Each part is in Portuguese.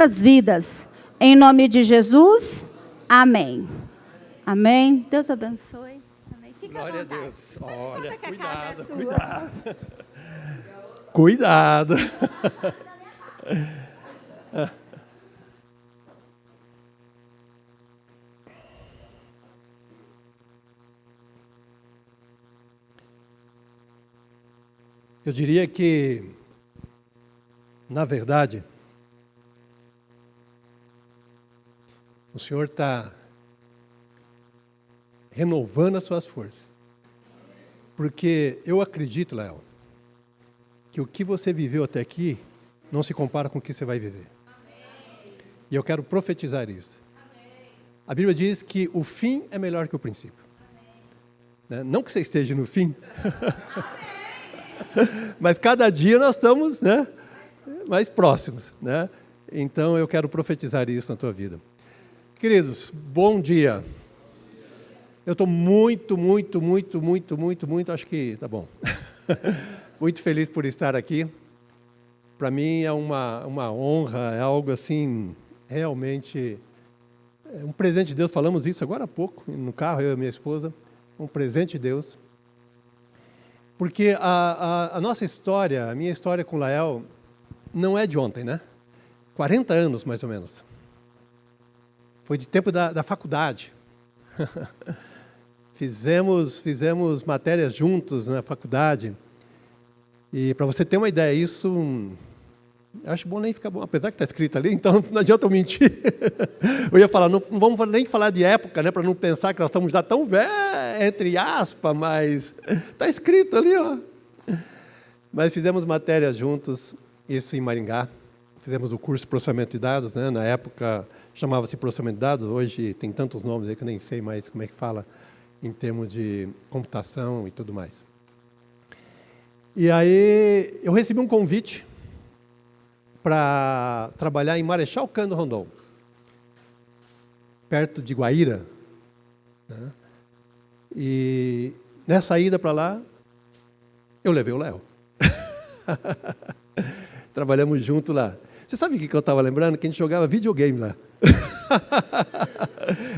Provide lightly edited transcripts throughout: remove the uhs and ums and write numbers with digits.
as vidas. Em nome de Jesus, amém. Amém. Deus abençoe. Amém. Fica Glória a Deus. Olha, cuidado, é cuidado. Cuidado. Eu diria que, na verdade, o Senhor está renovando as suas forças. Porque eu acredito, Léo, que o que você viveu até aqui não se compara com o que você vai viver. Amém. E eu quero profetizar isso. Amém. A Bíblia diz que o fim é melhor que o princípio. Né? Não que você esteja no fim, mas cada dia nós estamos, né, mais próximos. Né? Então eu quero profetizar isso na tua vida. Queridos, bom dia. Eu estou muito, acho que tá bom. Muito feliz por estar aqui. Para mim é uma honra, é algo assim, realmente, é um presente de Deus. Falamos isso agora há pouco, no carro, eu e minha esposa. Um presente de Deus. Porque a nossa história, a minha história com o Lael, não é de ontem, né? 40 anos, mais ou menos. Foi de tempo da faculdade. Fizemos matérias juntos na faculdade. E para você ter uma ideia, isso... acho bom nem ficar bom, apesar que está escrito ali, então não adianta eu mentir. Eu ia falar, não vamos nem falar de época, né, para não pensar que nós estamos já tão velhos, entre aspas, mas está escrito ali, ó. Mas fizemos matérias juntos, isso em Maringá. Fizemos o curso de processamento de dados, né? Na época chamava-se processamento de dados, hoje tem tantos nomes aí que eu nem sei mais como é que fala, em termos de computação e tudo mais. E aí eu recebi um convite para trabalhar em Marechal Cândido Rondon, perto de Guaíra. Né? E nessa ida para lá, eu levei o Léo. Trabalhamos junto lá. Você sabe o que eu estava lembrando? Que a gente jogava videogame lá.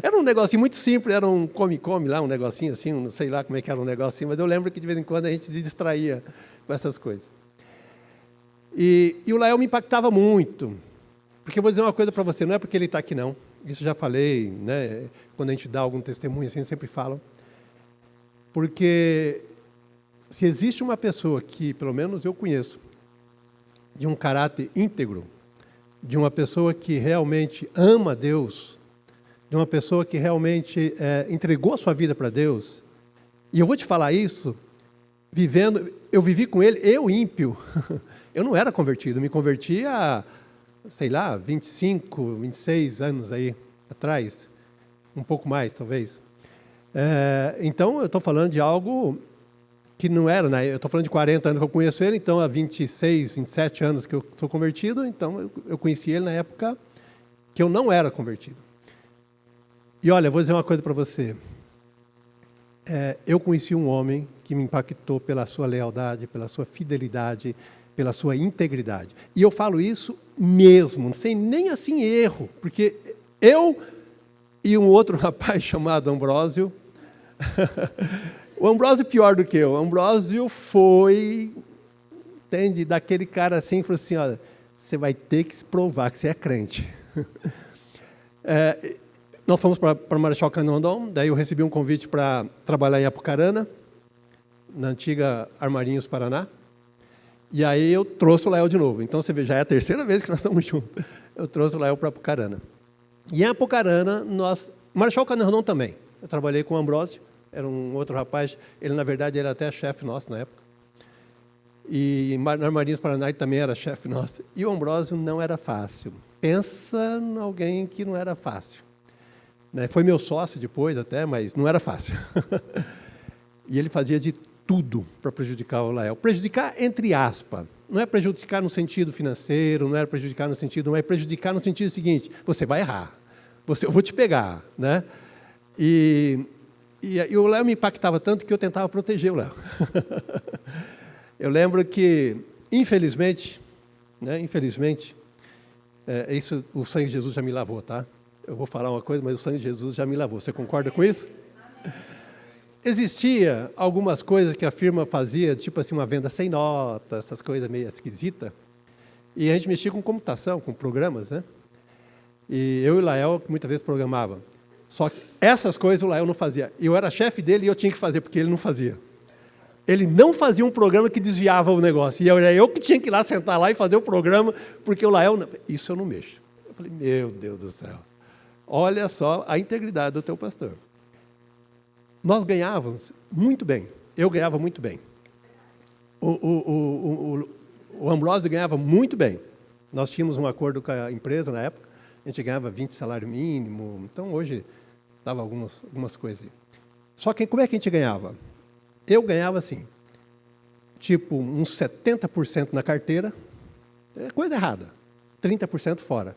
Era um negocinho muito simples, era um come-come lá, um negocinho assim, não sei lá como é que era um negocinho, mas eu lembro que de vez em quando a gente se distraía com essas coisas. E o Lael me impactava muito, porque eu vou dizer uma coisa para você, não é porque ele está aqui não, isso eu já falei, né? Quando a gente dá algum testemunho assim, sempre falam, porque se existe uma pessoa que, pelo menos eu conheço, de um caráter íntegro, de uma pessoa que realmente ama Deus, de uma pessoa que realmente entregou a sua vida para Deus, e eu vou te falar isso, eu vivi com ele, eu ímpio, eu não era convertido, me converti há, sei lá, 25, 26 anos aí atrás, um pouco mais talvez. Então eu estou falando de algo que não era, né? Eu estou falando de 40 anos que eu conheço ele, então há 26, 27 anos que eu sou convertido, então eu conheci ele na época que eu não era convertido. E olha, vou dizer uma coisa para você. Eu conheci um homem que me impactou pela sua lealdade, pela sua fidelidade, pela sua integridade. E eu falo isso mesmo, não sei nem assim erro, porque eu e um outro rapaz chamado Ambrósio, o Ambrósio pior do que eu, o Ambrósio foi, entende, daquele cara assim, falou assim, olha, você vai ter que se provar que você é crente. Nós fomos para Marechal Cândido Rondon, daí eu recebi um convite para trabalhar em Apucarana, na antiga Armarinhos, Paraná. E aí eu trouxe o Lael de novo. Então, você vê, já é a terceira vez que nós estamos juntos. Eu trouxe o Lael para Apucarana. E em Apucarana, Marechal Cândido Rondon também. Eu trabalhei com o Ambrósio, era um outro rapaz, ele na verdade era até chefe nosso na época. E na Armarinhos, Paraná, ele também era chefe nosso. E o Ambrósio não era fácil. Pensa em alguém que não era fácil. Foi meu sócio depois até, mas não era fácil. E ele fazia de tudo para prejudicar o Lael. Prejudicar entre aspas. Não é prejudicar no sentido financeiro, não é prejudicar no sentido, não é prejudicar no sentido seguinte, você vai errar, eu vou te pegar. Né? E o Léo me impactava tanto que eu tentava proteger o Léo. Eu lembro que, infelizmente, Isso, o sangue de Jesus já me lavou, tá? Eu vou falar uma coisa, mas o sangue de Jesus já me lavou. Você concorda com isso? Existia algumas coisas que a firma fazia, tipo assim, uma venda sem nota, essas coisas meio esquisitas. E a gente mexia com computação, com programas, né? E eu e o Lael, muitas vezes, programava. Só que essas coisas o Lael não fazia. Eu era chefe dele e eu tinha que fazer, porque ele não fazia. Ele não fazia um programa que desviava o negócio. E era eu que tinha que ir lá, sentar lá e fazer o programa, porque o Lael... Isso eu não mexo. Eu falei, meu Deus do céu. Olha só a integridade do teu pastor. Nós ganhávamos muito bem. Eu ganhava muito bem. O Ambrósio ganhava muito bem. Nós tínhamos um acordo com a empresa na época. A gente ganhava 20 salário mínimo. Então, hoje, dava algumas coisas aí. Só que como é que a gente ganhava? Eu ganhava assim, tipo uns 70% na carteira, coisa errada, 30% fora.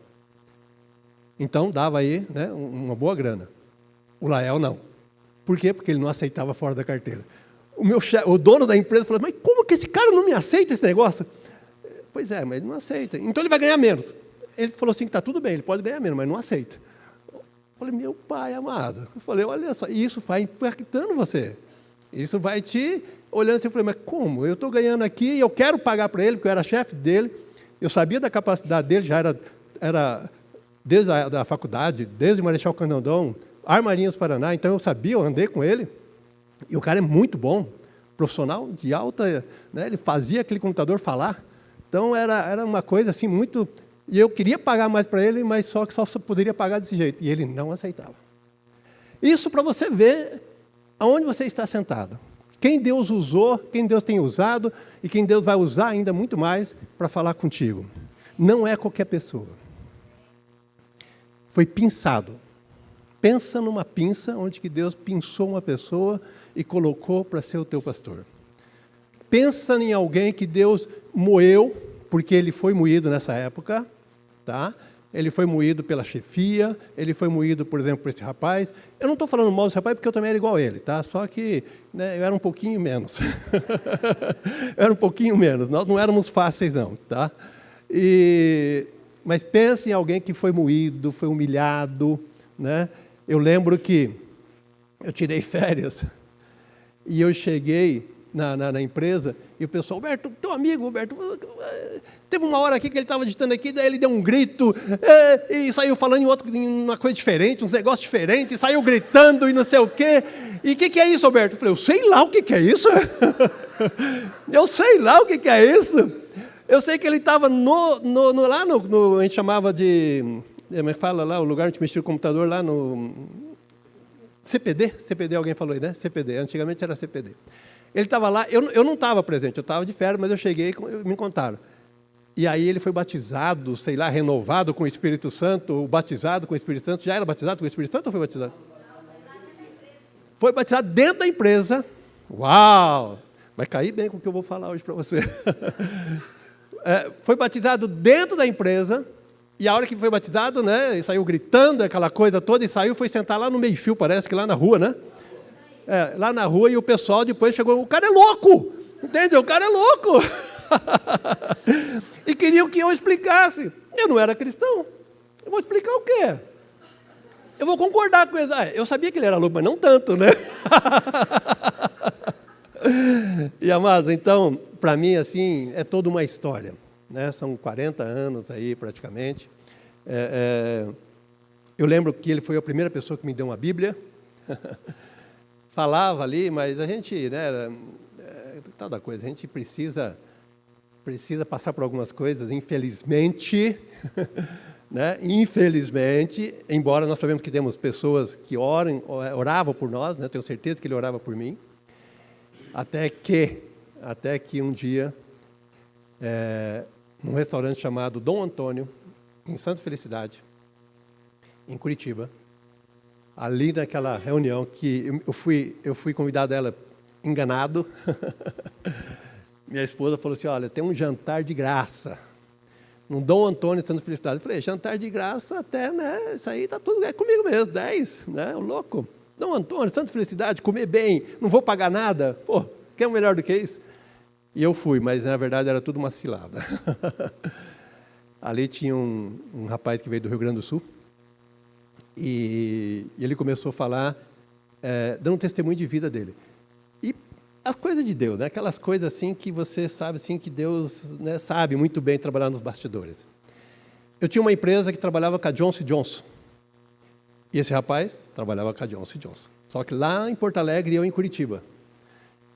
Então, dava aí, né, uma boa grana. O Lael não. Por quê? Porque ele não aceitava fora da carteira. O dono da empresa falou, mas como que esse cara não me aceita esse negócio? Pois é, mas ele não aceita. Então, ele vai ganhar menos. Ele falou assim, que está tudo bem, ele pode ganhar menos, mas não aceita. Eu falei, meu pai amado. Eu falei, olha só, isso vai impactando você. Isso vai te olhando assim, eu falei, mas como? Eu estou ganhando aqui e eu quero pagar para ele, porque eu era chefe dele, eu sabia da capacidade dele, já era desde a faculdade, desde Marechal Candandão, Armarinhas Paraná, então eu sabia, eu andei com ele, e o cara é muito bom, profissional de alta, né, ele fazia aquele computador falar, então era uma coisa assim muito... E eu queria pagar mais para ele, mas só que só poderia pagar desse jeito, e ele não aceitava. Isso para você ver aonde você está sentado. Quem Deus usou, quem Deus tem usado e quem Deus vai usar ainda muito mais para falar contigo. Não é qualquer pessoa. Foi pinçado. Pensa numa pinça onde que Deus pinçou uma pessoa e colocou para ser o teu pastor. Pensa em alguém que Deus moeu, porque ele foi moído nessa época, tá? Ele foi moído pela chefia, ele foi moído, por exemplo, por esse rapaz. Eu não estou falando mal desse rapaz porque eu também era igual a ele, tá? Só que, né, eu era um pouquinho menos. Eu era um pouquinho menos, nós não éramos fáceis não, tá? Mas pense em alguém que foi moído, foi humilhado, né? Eu lembro que eu tirei férias e eu cheguei na empresa, e o pessoal, Alberto, teu amigo, Alberto, teve uma hora aqui que ele estava digitando aqui, daí ele deu um grito, e saiu falando em uma coisa diferente, uns negócios diferentes, saiu gritando e não sei o quê. E o que é isso, Alberto? Eu falei, eu sei lá o que é isso. Eu sei lá o que é isso. Eu sei que ele estava lá a gente chamava de, como é que fala lá, o lugar onde mexia o computador, lá no CPD, alguém falou aí, né? CPD, antigamente era CPD. Ele estava lá, eu não estava presente, eu estava de férias, mas eu cheguei e me contaram. E aí ele foi batizado, sei lá, renovado com o Espírito Santo, ou batizado com o Espírito Santo. Já era batizado com o Espírito Santo ou foi batizado? Foi batizado dentro da empresa. Uau! Vai cair bem com o que eu vou falar hoje para você. Foi batizado dentro da empresa, e a hora que foi batizado, né, ele saiu gritando, aquela coisa toda, e saiu, foi sentar lá no meio-fio, parece que lá na rua, né? Lá na rua, e o pessoal depois chegou, o cara é louco, entende? O cara é louco. E queriam que eu explicasse. Eu não era cristão. Eu vou explicar o quê? Eu vou concordar com ele. Eu sabia que ele era louco, mas não tanto, né? E, amados, então, para mim, assim, é toda uma história, né? São 40 anos aí, praticamente. Eu lembro que ele foi a primeira pessoa que me deu uma Bíblia. Falava ali, mas a gente, né, tal da coisa, a gente precisa passar por algumas coisas, infelizmente, né? Infelizmente, embora nós sabemos que temos pessoas que oravam por nós, né? Tenho certeza que ele orava por mim, até que um dia, num restaurante chamado Dom Antônio, em Santa Felicidade, em Curitiba, ali naquela reunião que eu fui convidado a ela enganado, minha esposa falou assim, olha, tem um jantar de graça, no Dom Antônio de Santa Felicidade. Eu falei, jantar de graça até, né, isso aí está tudo, é comigo mesmo, 10, né, o louco. Dom Antônio, Santa Felicidade, comer bem, não vou pagar nada, pô, quer melhor do que isso? E eu fui, mas na verdade era tudo uma cilada. Ali tinha um rapaz que veio do Rio Grande do Sul, e ele começou a falar, dando um testemunho de vida dele. E as coisas de Deus, né? Aquelas coisas assim que você sabe assim, que Deus, né, sabe muito bem trabalhar nos bastidores. Eu tinha uma empresa que trabalhava com a Johnson & Johnson. E esse rapaz trabalhava com a Johnson & Johnson. Só que lá em Porto Alegre e eu em Curitiba.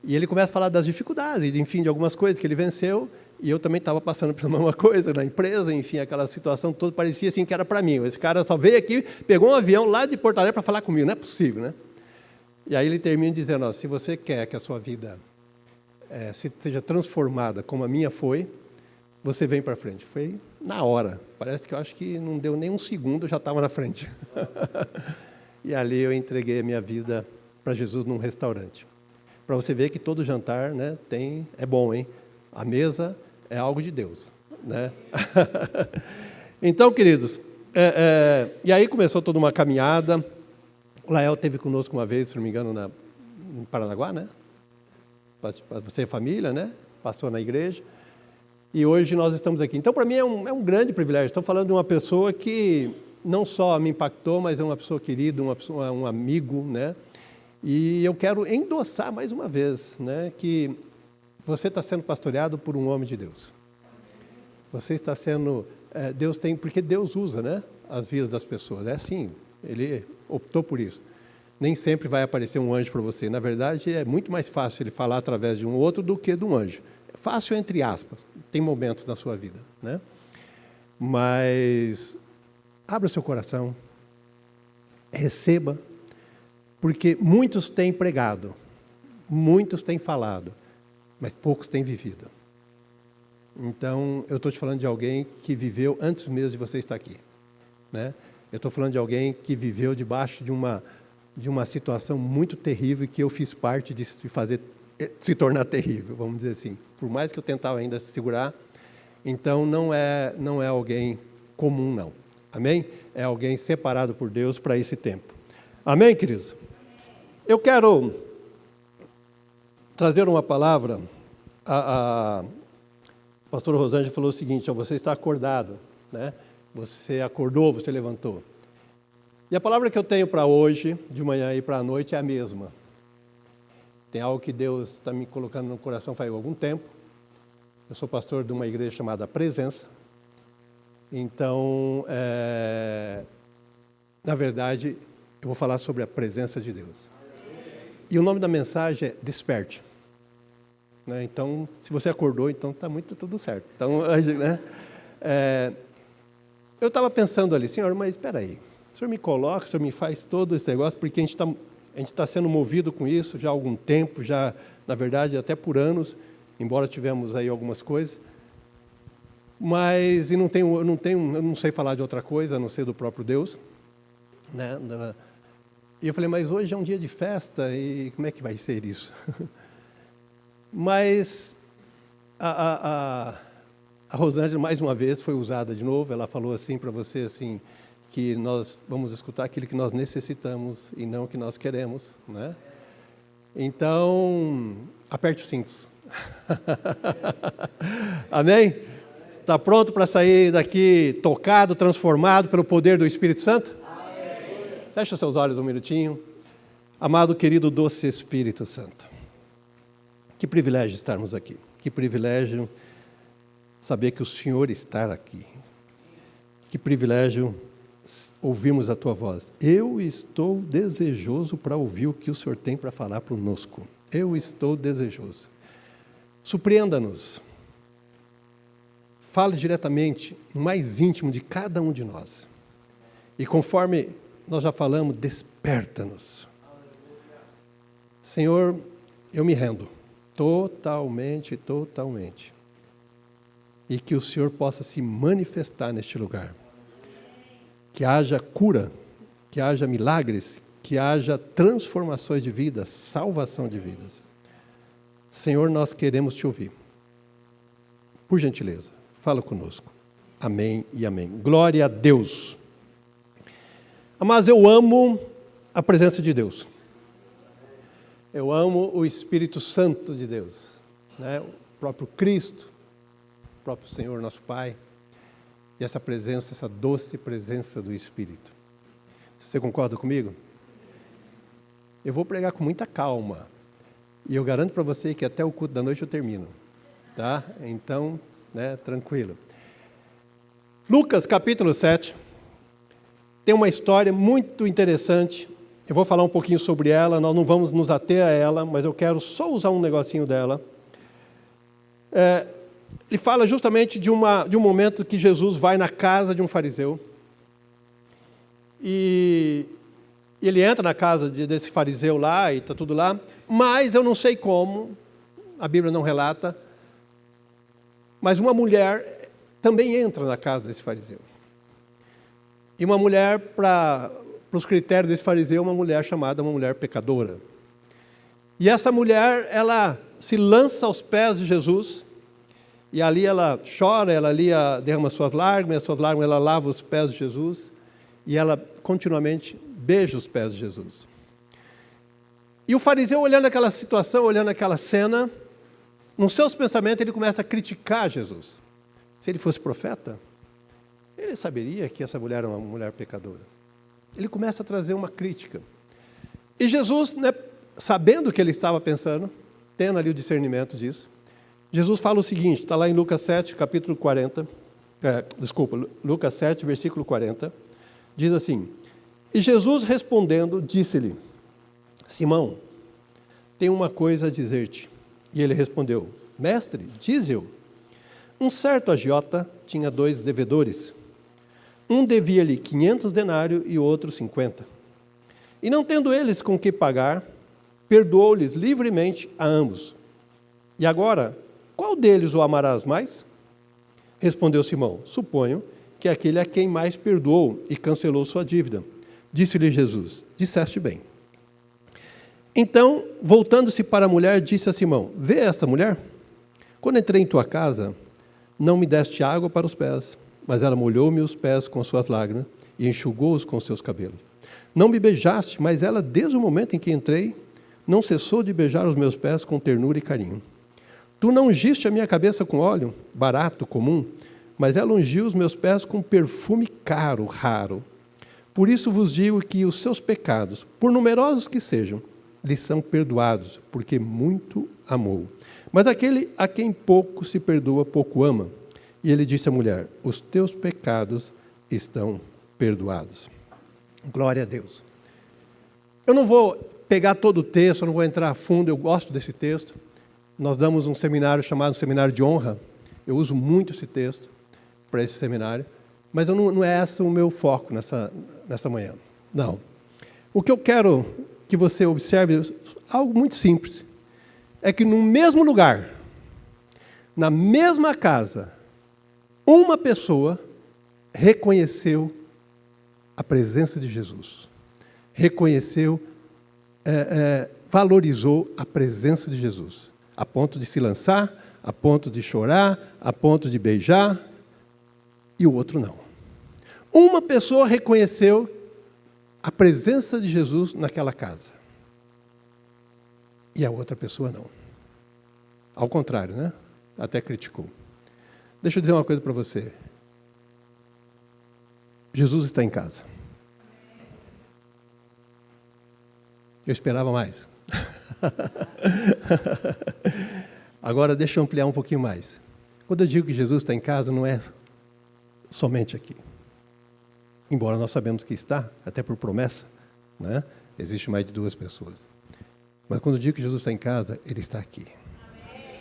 E ele começa a falar das dificuldades, enfim, de algumas coisas que ele venceu. E eu também estava passando pela mesma coisa na empresa, enfim, aquela situação toda parecia assim que era para mim. Esse cara só veio aqui, pegou um avião lá de Porto Alegre para falar comigo. Não é possível, né? E aí ele termina dizendo, ó, se você quer que a sua vida seja transformada como a minha foi, você vem para frente. Foi na hora. Parece que eu acho que não deu nem um segundo, eu já estava na frente. E ali eu entreguei a minha vida para Jesus num restaurante. Para você ver que todo jantar, né, é bom, hein? A mesa é algo de Deus, né? Então, queridos, e aí começou toda uma caminhada. O Lael esteve conosco uma vez, se não me engano, em Paranaguá, né? Você é família, né? Passou na igreja. E hoje nós estamos aqui. Então, para mim, é um grande privilégio. Estou falando de uma pessoa que não só me impactou, mas é uma pessoa querida, um amigo, né? E eu quero endossar mais uma vez, né, que você está sendo pastoreado por um homem de Deus. Você está sendo... porque Deus usa, né, as vidas das pessoas. É assim, Ele optou por isso. Nem sempre vai aparecer um anjo para você. Na verdade, é muito mais fácil Ele falar através de um outro do que de um anjo. Fácil entre aspas. Tem momentos na sua vida, né? Mas abra o seu coração, receba, porque muitos têm pregado, muitos têm falado, mas poucos têm vivido. Então, eu estou te falando de alguém que viveu antes mesmo de você estar aqui, né? Eu estou falando de alguém que viveu debaixo de uma situação muito terrível e que eu fiz parte de se tornar terrível, vamos dizer assim. Por mais que eu tentava ainda segurar, então não é alguém comum, não. Amém? É alguém separado por Deus para esse tempo. Amém, queridos? Eu quero trazer uma palavra. A pastora Rosângela falou o seguinte, ó, você está acordado, né? Você acordou, você levantou. E a palavra que eu tenho para hoje, de manhã e para a noite, é a mesma. Tem algo que Deus está me colocando no coração faz algum tempo. Eu sou pastor de uma igreja chamada Presença. Então, na verdade, eu vou falar sobre a presença de Deus. E o nome da mensagem é Desperte. Né? Então, se você acordou, então está tudo certo. Então, né? Eu estava pensando ali, Senhor, mas espera aí. O Senhor me coloca, o Senhor me faz todo esse negócio, porque a gente está sendo movido com isso já há algum tempo, já, na verdade, até por anos, embora tivemos aí algumas coisas. Mas eu não sei falar de outra coisa, a não ser do próprio Deus. Né? E eu falei, mas hoje é um dia de festa, e como é que vai ser isso? Mas a Rosângela, mais uma vez, foi usada de novo. Ela falou assim para você, assim, que nós vamos escutar aquilo que nós necessitamos e não o que nós queremos. Né? Então, aperte os cintos. Amém? Está pronto para sair daqui tocado, transformado pelo poder do Espírito Santo? Feche os seus olhos um minutinho. Amado, querido, doce Espírito Santo. Que privilégio estarmos aqui. Que privilégio saber que o Senhor está aqui. Que privilégio ouvirmos a Tua voz. Eu estou desejoso para ouvir o que o Senhor tem para falar conosco. Eu estou desejoso. Surpreenda-nos. Fale diretamente, no mais íntimo de cada um de nós. E conforme nós já falamos, desperta-nos. Senhor, eu me rendo. Totalmente, totalmente. E que o Senhor possa se manifestar neste lugar. Que haja cura, que haja milagres, que haja transformações de vidas, salvação de vidas. Senhor, nós queremos te ouvir. Por gentileza, fala conosco. Amém e amém. Glória a Deus. Mas eu amo a presença de Deus. Eu amo o Espírito Santo de Deus, né? O próprio Cristo, o próprio Senhor, nosso Pai. E essa presença, essa doce presença do Espírito. Você concorda comigo? Eu vou pregar com muita calma. E eu garanto para você que até o culto da noite eu termino. Tá? Então, tranquilo. Lucas capítulo 7 tem uma história muito interessante. Eu vou falar um pouquinho sobre ela, nós não vamos nos ater a ela, mas eu quero só usar um negocinho dela. Ele fala justamente de um momento que Jesus vai na casa de um fariseu. E ele entra na casa desse fariseu lá, e está tudo lá. Mas eu não sei como, a Bíblia não relata, mas uma mulher também entra na casa desse fariseu. E uma mulher, para os critérios desse fariseu, uma mulher chamada uma mulher pecadora. E essa mulher, ela se lança aos pés de Jesus, e ali ela chora, ela ali derrama suas lágrimas ela lava os pés de Jesus, e ela continuamente beija os pés de Jesus. E o fariseu, olhando aquela situação, olhando aquela cena, nos seus pensamentos ele começa a criticar Jesus. Se ele fosse profeta, ele saberia que essa mulher era uma mulher pecadora. Ele começa a trazer uma crítica. E Jesus, sabendo o que ele estava pensando, tendo ali o discernimento disso, Jesus fala o seguinte, está lá em Lucas 7, capítulo 40, Lucas 7, versículo 40, diz assim: E Jesus respondendo, disse-lhe: Simão, tenho uma coisa a dizer-te. E ele respondeu: Mestre, dize-o. Um certo agiota tinha 2 devedores. Um devia-lhe 500 denários e o outro 50. E não tendo eles com que pagar, perdoou-lhes livremente a ambos. E agora, qual deles o amarás mais? Respondeu Simão: Suponho que aquele a quem mais perdoou e cancelou sua dívida. Disse-lhe Jesus: Disseste bem. Então, voltando-se para a mulher, disse a Simão: Vê esta mulher? Quando entrei em tua casa, não me deste água para os pés, mas ela molhou-me os pés com suas lágrimas e enxugou-os com seus cabelos. Não me beijaste, mas ela, desde o momento em que entrei, não cessou de beijar os meus pés com ternura e carinho. Tu não ungiste a minha cabeça com óleo, barato, comum, mas ela ungiu os meus pés com perfume caro, raro. Por isso vos digo que os seus pecados, por numerosos que sejam, lhes são perdoados, porque muito amou. Mas aquele a quem pouco se perdoa, pouco ama. E ele disse à mulher: Os teus pecados estão perdoados. Glória a Deus. Eu não vou pegar todo o texto, eu não vou entrar a fundo, eu gosto desse texto. Nós damos um seminário chamado Seminário de Honra. Eu uso muito esse texto para esse seminário, mas não é esse o meu foco nessa manhã. Não. O que eu quero que você observe, algo muito simples, é que no mesmo lugar, na mesma casa, uma pessoa reconheceu a presença de Jesus. Reconheceu, valorizou a presença de Jesus. A ponto de se lançar, a ponto de chorar, a ponto de beijar, e o outro não. Uma pessoa reconheceu a presença de Jesus naquela casa. E a outra pessoa não. Ao contrário, né? Até criticou. Deixa eu dizer uma coisa para você. Jesus está em casa. Eu esperava mais. Agora deixa eu ampliar um pouquinho mais. Quando eu digo que Jesus está em casa, não é somente aqui. Embora nós sabemos que está, até por promessa, né? Existe mais de 2 pessoas. Mas quando eu digo que Jesus está em casa, Ele está aqui. Amém.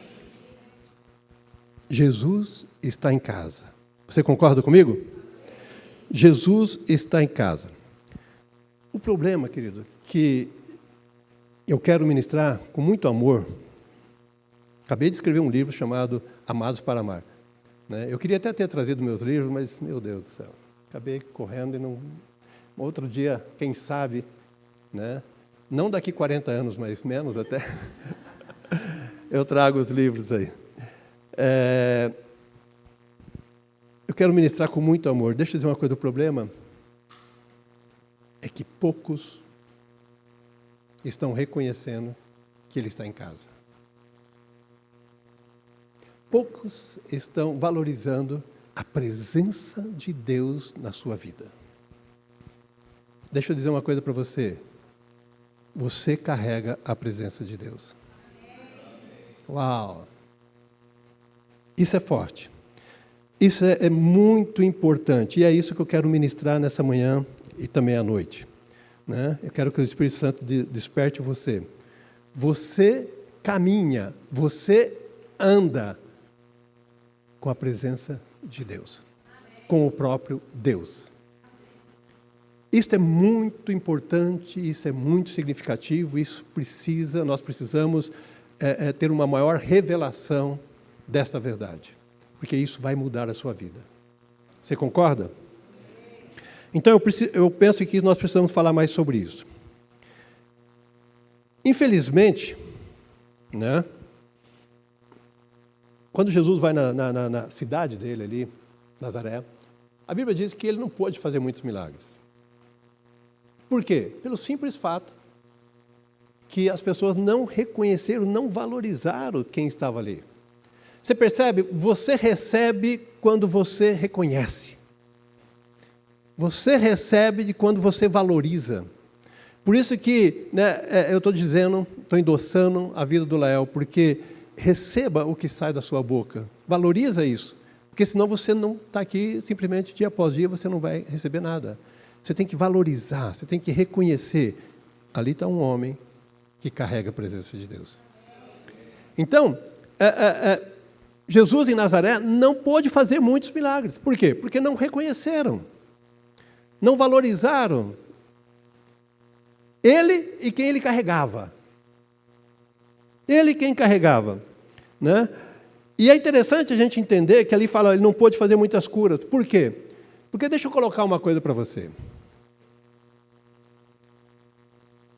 Jesus está em casa. Você concorda comigo? Amém. Jesus está em casa. O problema, querido, que eu quero ministrar com muito amor. Acabei de escrever um livro chamado Amados para Amar. Né? Eu queria até ter trazido meus livros, mas, meu Deus do céu, acabei correndo e não... Outro dia, quem sabe, né? Não daqui 40 anos, mas menos até, eu trago os livros aí. Eu quero ministrar com muito amor. Deixa eu dizer uma coisa, o problema é que poucos estão reconhecendo que Ele está em casa. Poucos estão valorizando a presença de Deus na sua vida. Deixa eu dizer uma coisa para você. Você carrega a presença de Deus. Uau! Isso é forte. Isso é muito importante. E é isso que eu quero ministrar nessa manhã e também à noite. Né? Eu quero que o Espírito Santo desperte você. Você caminha, você anda com a presença de Deus. Com o próprio Deus. Isso é muito importante, isso é muito significativo, nós precisamos ter uma maior revelação desta verdade, porque isso vai mudar a sua vida. Você concorda? Então eu penso que nós precisamos falar mais sobre isso. Infelizmente, né, quando Jesus vai na cidade dele ali, Nazaré, a Bíblia diz que ele não pôde fazer muitos milagres. Por quê? Pelo simples fato que as pessoas não reconheceram, não valorizaram quem estava ali. Você percebe? Você recebe quando você reconhece. Você recebe quando você valoriza. Por isso que, né, eu estou endossando a vida do Lael, porque receba o que sai da sua boca. Valoriza isso. Porque senão você não está aqui simplesmente dia após dia, você não vai receber nada. Você tem que valorizar, você tem que reconhecer. Ali está um homem que carrega a presença de Deus. Então, Jesus em Nazaré não pôde fazer muitos milagres. Por quê? Porque não reconheceram, não valorizaram ele e quem ele carregava. Ele e quem carregava. Né? E é interessante a gente entender que ali fala, ele não pôde fazer muitas curas. Por quê? Porque deixa eu colocar uma coisa para você.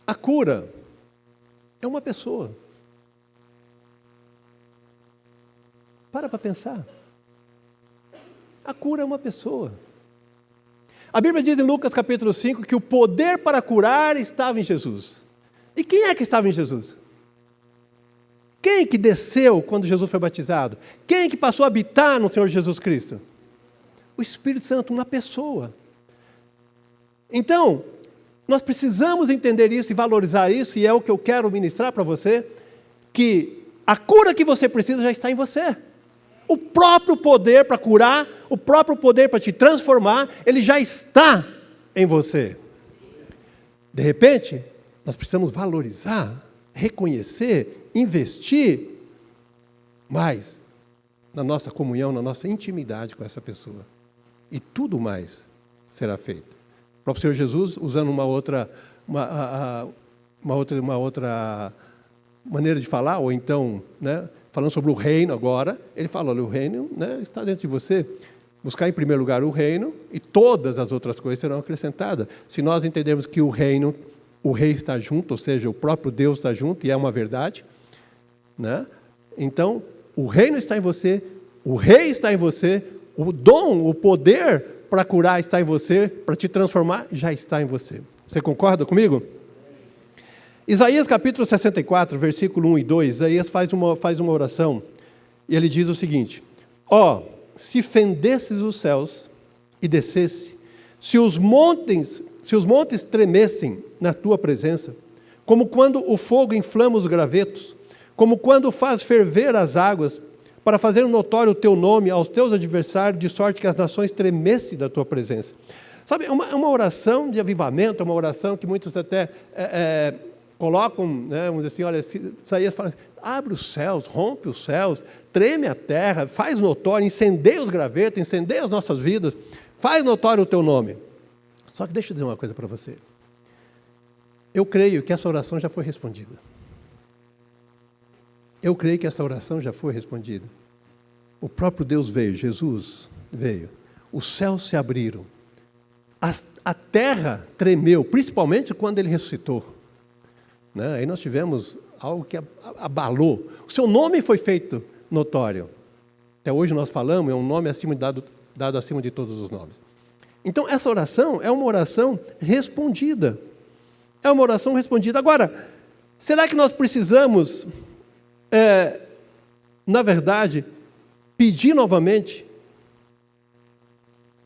A cura é uma pessoa. Para pensar. A cura é uma pessoa. A Bíblia diz em Lucas capítulo 5 que o poder para curar estava em Jesus. E quem é que estava em Jesus? Quem que desceu quando Jesus foi batizado? Quem que passou a habitar no Senhor Jesus Cristo? O Espírito Santo, uma pessoa. Então, nós precisamos entender isso e valorizar isso, e é o que eu quero ministrar para você, que a cura que você precisa já está em você. O próprio poder para curar, o próprio poder para te transformar, ele já está em você. De repente, nós precisamos valorizar, reconhecer, investir mais na nossa comunhão, na nossa intimidade com essa pessoa. E tudo mais será feito. O próprio Senhor Jesus, usando uma outra maneira de falar, ou então, né, falando sobre o reino agora, ele fala, olha, o reino, né, está dentro de você. Buscar em primeiro lugar o reino e todas as outras coisas serão acrescentadas. Se nós entendermos que o reino, o rei está junto, ou seja, o próprio Deus está junto, e é uma verdade, né? Então, o reino está em você, o rei está em você, o dom, o poder para curar está em você, para te transformar, já está em você. Você concorda comigo? Isaías capítulo 64, versículo 1 e 2, Isaías faz uma oração, e ele diz o seguinte, se fendesses os céus e descesse, se os montes tremessem na tua presença, como quando o fogo inflama os gravetos, como quando faz ferver as águas, para fazer notório o teu nome aos teus adversários, de sorte que as nações tremessem da tua presença. Sabe, é uma oração de avivamento, é uma oração que muitos até colocam, né, vamos dizer assim, olha, Isaías fala, abre os céus, rompe os céus, treme a terra, faz notório, incendeia os gravetos, incendeia as nossas vidas, faz notório o teu nome. Só que deixa eu dizer uma coisa para você. Eu creio que essa oração já foi respondida. Eu creio que essa oração já foi respondida. O próprio Deus veio, Jesus veio. Os céus se abriram. A terra tremeu, principalmente quando ele ressuscitou. Né? Aí nós tivemos algo que abalou. O seu nome foi feito notório. Até hoje nós falamos, é um nome dado acima de todos os nomes. Então, essa oração é uma oração respondida. É uma oração respondida. Agora, será que nós precisamos, na verdade, pedir novamente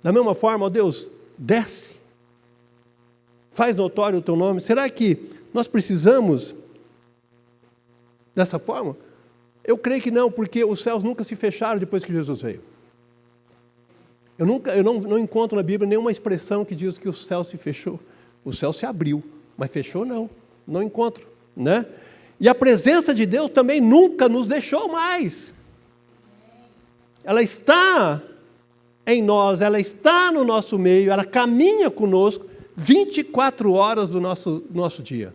Da mesma forma, ó Deus, desce. Faz notório o teu nome. Será que nós precisamos dessa forma? Eu creio que não, porque os céus nunca se fecharam depois que Jesus veio. Eu não encontro na Bíblia nenhuma expressão que diz que o céu se fechou. O céu se abriu, mas fechou não encontro, né? E a presença de Deus também nunca nos deixou mais. Ela está em nós, ela está no nosso meio, ela caminha conosco 24 horas do nosso dia.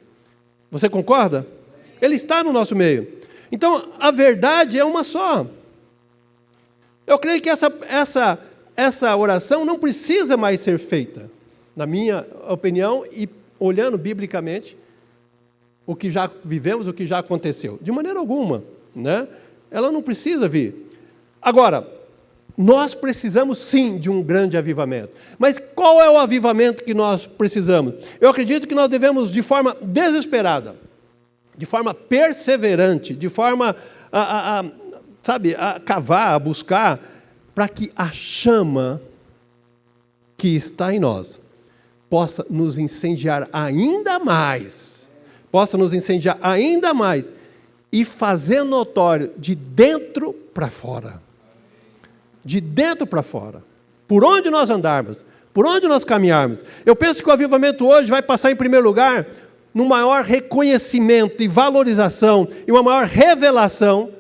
Você concorda? Ele está no nosso meio. Então, a verdade é uma só. Eu creio que essa oração não precisa mais ser feita, na minha opinião, e olhando biblicamente, o que já vivemos, o que já aconteceu. De maneira alguma, né? Ela não precisa vir. Agora, nós precisamos sim de um grande avivamento. Mas qual é o avivamento que nós precisamos? Eu acredito que nós devemos, de forma desesperada, de forma perseverante, de forma a cavar, a buscar, para que a chama que está em nós possa nos incendiar ainda mais, e fazer notório de dentro para fora. De dentro para fora. Por onde nós andarmos, por onde nós caminharmos. Eu penso que o avivamento hoje vai passar em primeiro lugar no maior reconhecimento e valorização e uma maior revelação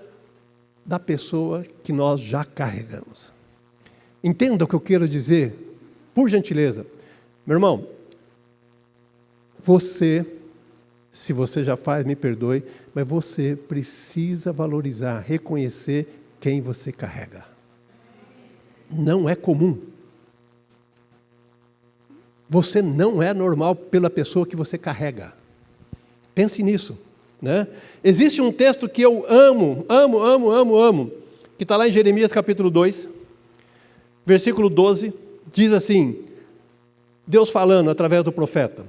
da pessoa que nós já carregamos. Entenda o que eu quero dizer, por gentileza. Meu irmão, se você já faz, me perdoe, mas você precisa valorizar, reconhecer quem você carrega. Não é comum. Você não é normal pela pessoa que você carrega. Pense nisso, né? Existe um texto que eu amo, que está lá em Jeremias capítulo 2, versículo 12, diz assim, Deus falando através do profeta: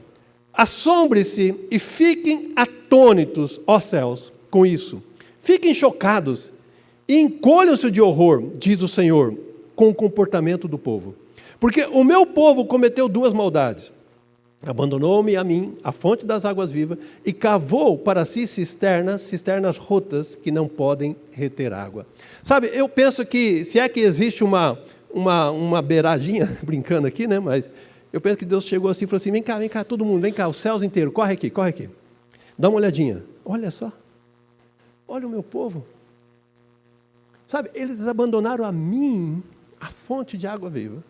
assombre-se e fiquem atônitos, ó céus, com isso. Fiquem chocados e encolham-se de horror, diz o Senhor, com o comportamento do povo. Porque o meu povo cometeu duas maldades. Abandonou-me a mim, a fonte das águas vivas, e cavou para si cisternas rotas que não podem reter água. Sabe, eu penso que, se é que existe uma beiradinha, brincando aqui, né, mas eu penso que Deus chegou assim e falou assim, vem cá, todo mundo, vem cá, os céus inteiros, corre aqui. Dá uma olhadinha, olha só, olha o meu povo. Sabe, eles abandonaram a mim, a fonte de água viva,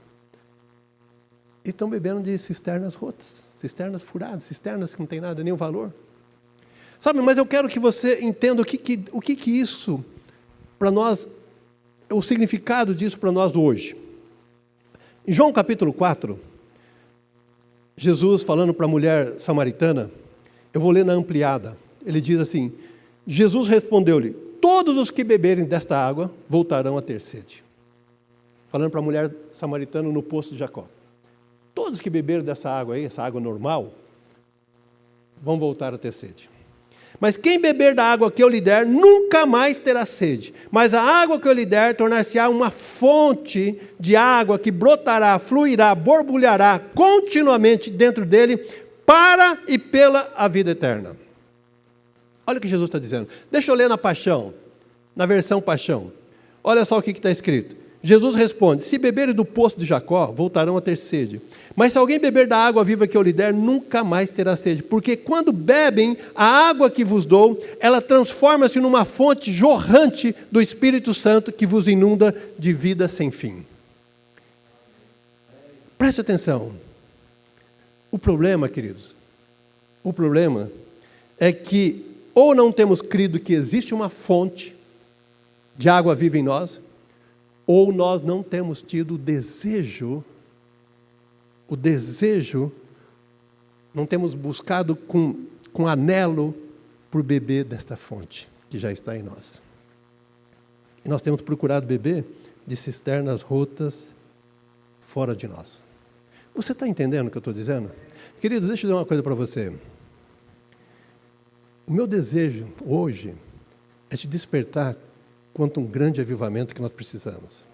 e estão bebendo de cisternas rotas, cisternas furadas, cisternas que não tem nada, nenhum valor. Sabe, mas eu quero que você entenda o que isso, para nós, o significado disso para nós hoje. Em João capítulo 4, Jesus falando para a mulher samaritana, eu vou ler na ampliada, ele diz assim, Jesus respondeu-lhe, todos os que beberem desta água voltarão a ter sede. Falando para a mulher samaritana no poço de Jacó. Todos que beberam dessa água aí, essa água normal, vão voltar a ter sede. Mas quem beber da água que eu lhe der, nunca mais terá sede. Mas a água que eu lhe der, tornar-se-á uma fonte de água que brotará, fluirá, borbulhará continuamente dentro dele, para e pela a vida eterna. Olha o que Jesus está dizendo. Deixa eu ler na Paixão, na versão Paixão. Olha só o que está escrito. Jesus responde, se beberem do poço de Jacó, voltarão a ter sede. Mas se alguém beber da água viva que eu lhe der, nunca mais terá sede. Porque quando bebem a água que vos dou, ela transforma-se numa fonte jorrante do Espírito Santo que vos inunda de vida sem fim. Preste atenção. O problema, queridos, é que ou não temos crido que existe uma fonte de água viva em nós, ou nós não temos tido o desejo, não temos buscado com anelo por beber desta fonte que já está em nós. E nós temos procurado beber de cisternas rotas fora de nós. Você está entendendo o que eu estou dizendo? Queridos, deixa eu dizer uma coisa para você. O meu desejo hoje é te despertar quanto um grande avivamento que nós precisamos.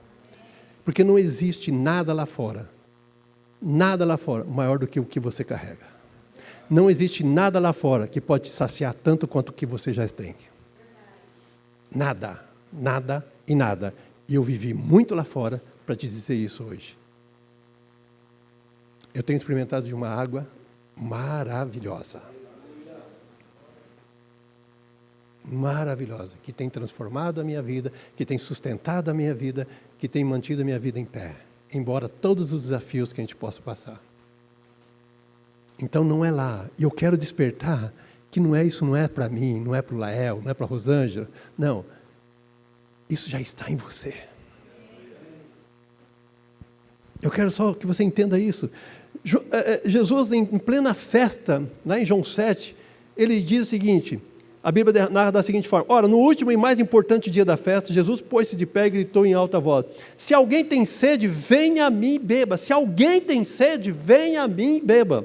Porque não existe nada lá fora maior do que o que você carrega. Não existe nada lá fora que pode te saciar tanto quanto o que você já tem. Nada, nada e nada. E eu vivi muito lá fora para te dizer isso hoje. Eu tenho experimentado de uma água maravilhosa. Maravilhosa, que tem transformado a minha vida, que tem sustentado a minha vida, que tem mantido a minha vida em pé, embora todos os desafios que a gente possa passar. Então não é lá. E eu quero despertar que isso não é para mim, não é para o Lael, não é para a Rosângela. Não. Isso já está em você. Eu quero só que você entenda isso. Jesus, em plena festa, lá em João 7, ele diz o seguinte, a Bíblia narra da seguinte forma: ora, no último e mais importante dia da festa, Jesus pôs-se de pé e gritou em alta voz: se alguém tem sede, venha a mim e beba. Se alguém tem sede, venha a mim e beba.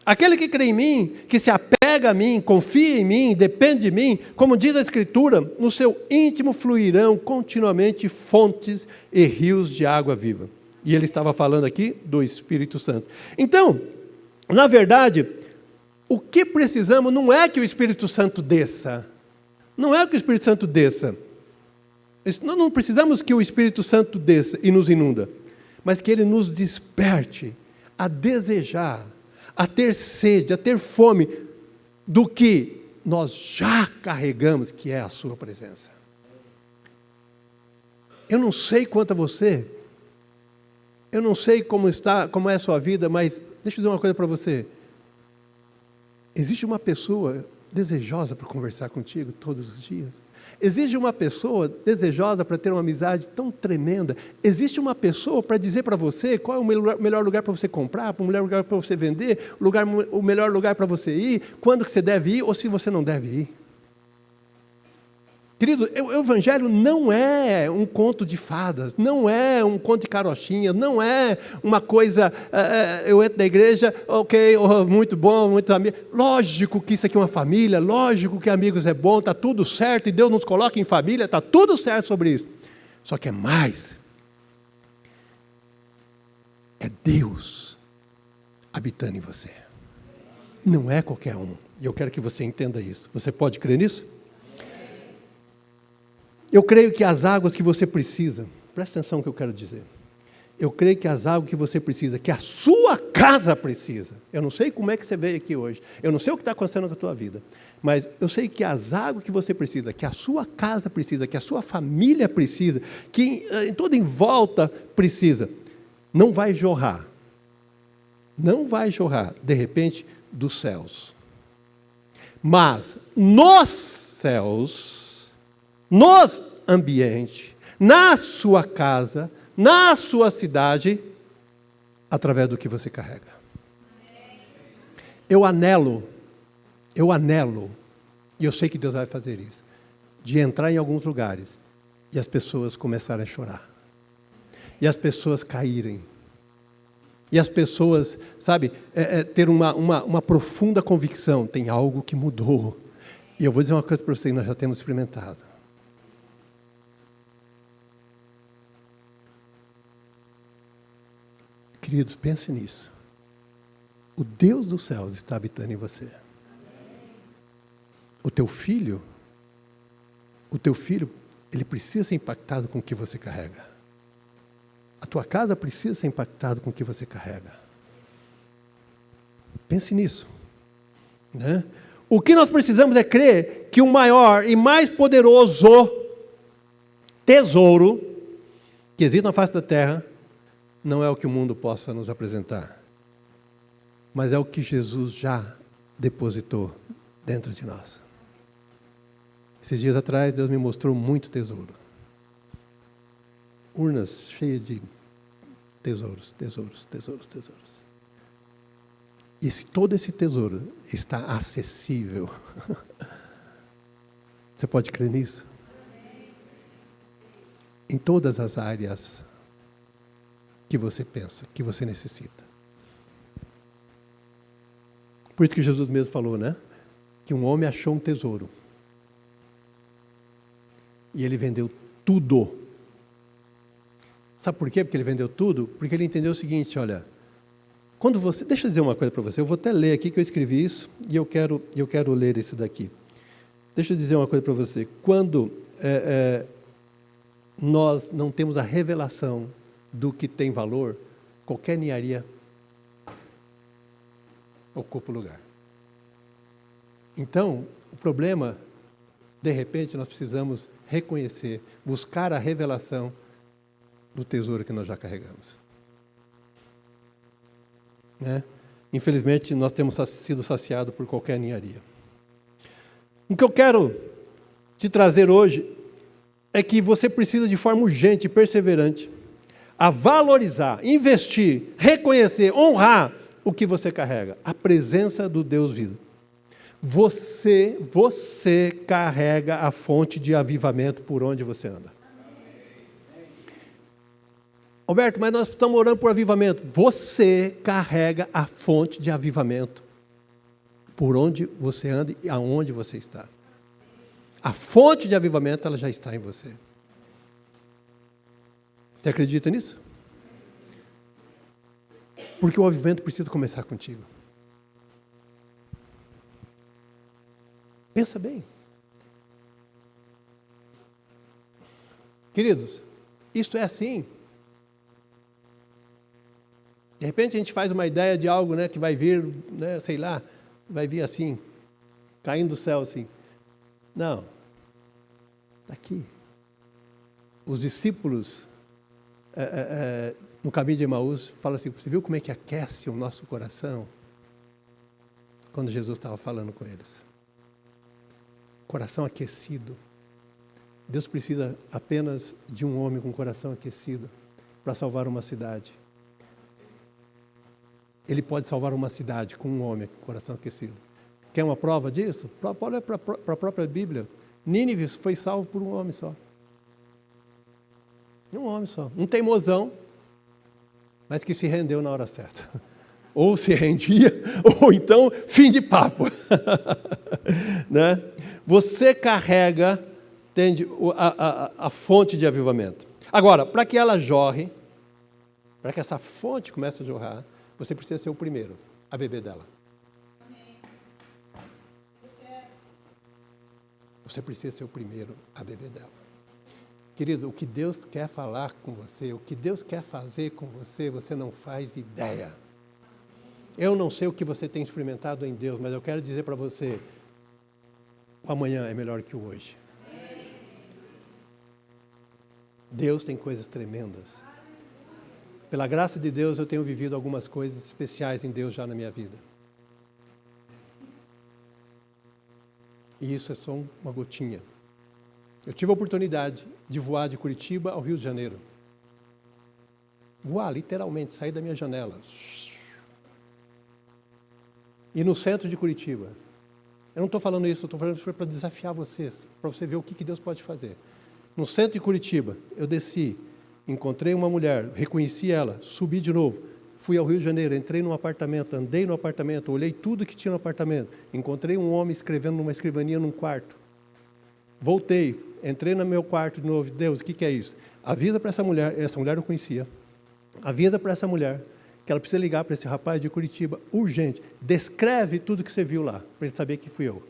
Aquele que crê em mim, que se apega a mim, confia em mim, depende de mim, como diz a Escritura, no seu íntimo fluirão continuamente fontes e rios de água viva. E ele estava falando aqui do Espírito Santo. Então, na verdade, o que precisamos não é que o Espírito Santo desça. Não é que o Espírito Santo desça. Nós não precisamos que o Espírito Santo desça e nos inunda, mas que ele nos desperte a desejar, a ter sede, a ter fome do que nós já carregamos, que é a sua presença. Eu não sei quanto a você, eu não sei como é a sua vida, mas deixa eu dizer uma coisa para você. Existe uma pessoa desejosa para conversar contigo todos os dias. Existe uma pessoa desejosa para ter uma amizade tão tremenda. Existe uma pessoa para dizer para você qual é o melhor lugar para você comprar, o melhor lugar para você vender, o melhor lugar para você ir, quando que você deve ir ou se você não deve ir. Querido, o Evangelho não é um conto de fadas, não é um conto de carochinha, não é uma coisa, eu entro na igreja, ok, muito bom, muito amigo. Lógico que isso aqui é uma família, lógico que amigos é bom, está tudo certo, e Deus nos coloca em família, está tudo certo sobre isso. Só que é mais. É Deus habitando em você. Não é qualquer um. E eu quero que você entenda isso. Você pode crer nisso? Eu creio que as águas que você precisa, presta atenção no que eu quero dizer. Eu creio que as águas que você precisa, que a sua casa precisa. Eu não sei como é que você veio aqui hoje. Eu não sei o que está acontecendo com a tua vida. Mas eu sei que as águas que você precisa, que a sua casa precisa, que a sua família precisa, que em toda em volta precisa, não vai jorrar. Não vai jorrar, de repente, dos céus. Mas nos céus, nos ambientes, na sua casa, na sua cidade, através do que você carrega. Eu anelo, e eu sei que Deus vai fazer isso, de entrar em alguns lugares e as pessoas começarem a chorar, e as pessoas caírem, e as pessoas, sabe, ter uma profunda convicção, tem algo que mudou. E eu vou dizer uma coisa para vocês, nós já temos experimentado. Queridos, pense nisso. O Deus dos céus está habitando em você. O teu filho, ele precisa ser impactado com o que você carrega. A tua casa precisa ser impactada com o que você carrega. Pense nisso. Né? O que nós precisamos é crer que o maior e mais poderoso tesouro que existe na face da terra não é o que o mundo possa nos apresentar, mas é o que Jesus já depositou dentro de nós. Esses dias atrás, Deus me mostrou muito tesouro. Urnas cheias de tesouros. E todo esse tesouro está acessível. Você pode crer nisso? Em todas as áreas que você pensa, que você necessita. Por isso que Jesus mesmo falou, né? Que um homem achou um tesouro. E ele vendeu tudo. Sabe por quê? Porque ele vendeu tudo? Porque ele entendeu o seguinte, olha, quando você... Deixa eu dizer uma coisa para você, eu vou até ler aqui que eu escrevi isso e eu quero ler esse daqui. Deixa eu dizer uma coisa para você. Quando nós não temos a revelação do que tem valor, qualquer ninharia ocupa o lugar. Então, o problema, de repente, nós precisamos reconhecer, buscar a revelação do tesouro que nós já carregamos. Né? Infelizmente, nós temos sido saciados por qualquer ninharia. O que eu quero te trazer hoje é que você precisa, de forma urgente e perseverante, a valorizar, investir, reconhecer, honrar o que você carrega, a presença do Deus vivo. Você carrega a fonte de avivamento por onde você anda. Alberto, mas nós estamos orando por avivamento. Você carrega a fonte de avivamento por onde você anda e aonde você está. A fonte de avivamento, ela já está em você. Você acredita nisso? Porque o avivamento precisa começar contigo. Pensa bem. Queridos, isto é assim. De repente a gente faz uma ideia de algo, né, que vai vir, né, sei lá, vai vir assim, caindo do céu assim. Não. Está aqui. Os discípulos, no caminho de Emaús, falam assim, você viu como é que aquece o nosso coração? Quando Jesus estava falando com eles. Coração aquecido. Deus precisa apenas de um homem com coração aquecido para salvar uma cidade. Ele pode salvar uma cidade com um homem com coração aquecido. Quer uma prova disso? Olha para a própria Bíblia. Nínive foi salvo por um homem só. Um homem só. Um teimosão, mas que se rendeu na hora certa. Ou se rendia, ou então fim de papo. Né? Você carrega, entende, a fonte de avivamento. Agora, para que ela jorre, para que essa fonte comece a jorrar, você precisa ser o primeiro a beber dela. Você precisa ser o primeiro a beber dela. Querido, o que Deus quer falar com você, o que Deus quer fazer com você, você não faz ideia. Eu não sei o que você tem experimentado em Deus, mas eu quero dizer para você, o amanhã é melhor que o hoje. Deus tem coisas tremendas. Pela graça de Deus, eu tenho vivido algumas coisas especiais em Deus já na minha vida. E isso é só uma gotinha. Eu tive a oportunidade de voar de Curitiba ao Rio de Janeiro. Voar, literalmente, sair da minha janela. E no centro de Curitiba. Eu não estou falando isso, eu estou falando para desafiar vocês, para você ver o que Deus pode fazer. No centro de Curitiba, eu desci, encontrei uma mulher, reconheci ela, subi de novo, fui ao Rio de Janeiro, entrei num apartamento, andei no apartamento, olhei tudo que tinha no apartamento, encontrei um homem escrevendo numa escrivaninha num quarto. Voltei, entrei no meu quarto de novo, Deus, o que é isso? Avisa para essa mulher eu conhecia, avisa para essa mulher que ela precisa ligar para esse rapaz de Curitiba, urgente, descreve tudo que você viu lá, para ele saber que fui eu.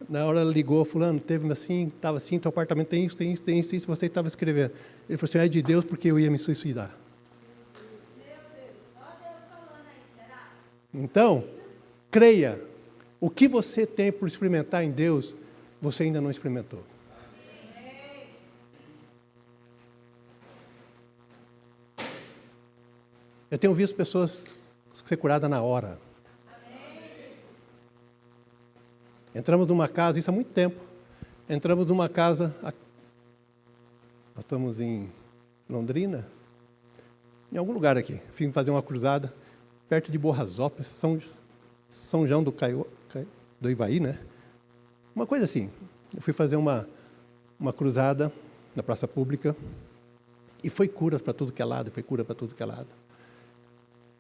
Na hora ela ligou, fulano, teve assim, estava assim, teu apartamento tem isso, você estava escrevendo. Ele falou assim, é de Deus porque eu ia me suicidar. Então, creia, o que você tem por experimentar em Deus, você ainda não experimentou. Eu tenho visto pessoas ser curadas na hora. Entramos numa casa, isso há muito tempo, entramos numa casa, nós estamos em Londrina, em algum lugar aqui, fui fazer uma cruzada, perto de Borrasópolis, São João do Ivaí, né? Uma coisa assim, eu fui fazer uma cruzada na praça pública, e foi curas para tudo que é lado,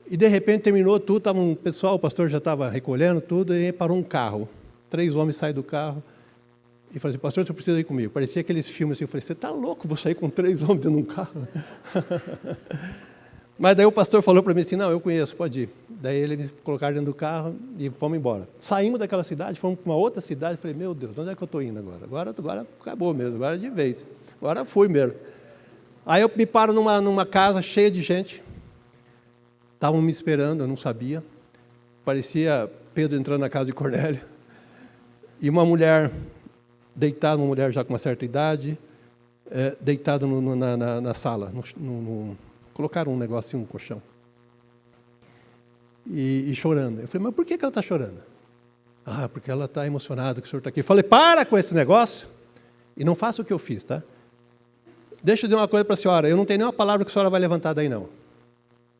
E de repente terminou tudo, estava um pessoal, o pastor já estava recolhendo tudo, e parou um carro. 3 homens saem do carro, E falei assim, pastor, você precisa ir comigo. Parecia aqueles filmes assim, eu falei, você está louco, vou sair com 3 homens dentro de um carro. Mas daí o pastor falou para mim assim, não, eu conheço, pode ir. Daí eles colocaram dentro do carro e fomos embora. Saímos daquela cidade, fomos para uma outra cidade, falei, meu Deus, onde é que eu estou indo agora? Agora acabou mesmo, agora é de vez. Agora fui mesmo. Aí eu me paro numa casa cheia de gente. Estavam me esperando, eu não sabia. Parecia Pedro entrando na casa de Cornélio. E uma mulher deitada, uma mulher já com uma certa idade, deitada na sala. Colocaram um negocinho, um colchão. E chorando. Eu falei, mas por que ela está chorando? Ah, porque ela está emocionada que o senhor está aqui. Eu falei, para com esse negócio e não faça o que eu fiz, tá? Deixa eu dizer uma coisa para a senhora, eu não tenho nenhuma palavra que a senhora vai levantar daí, não.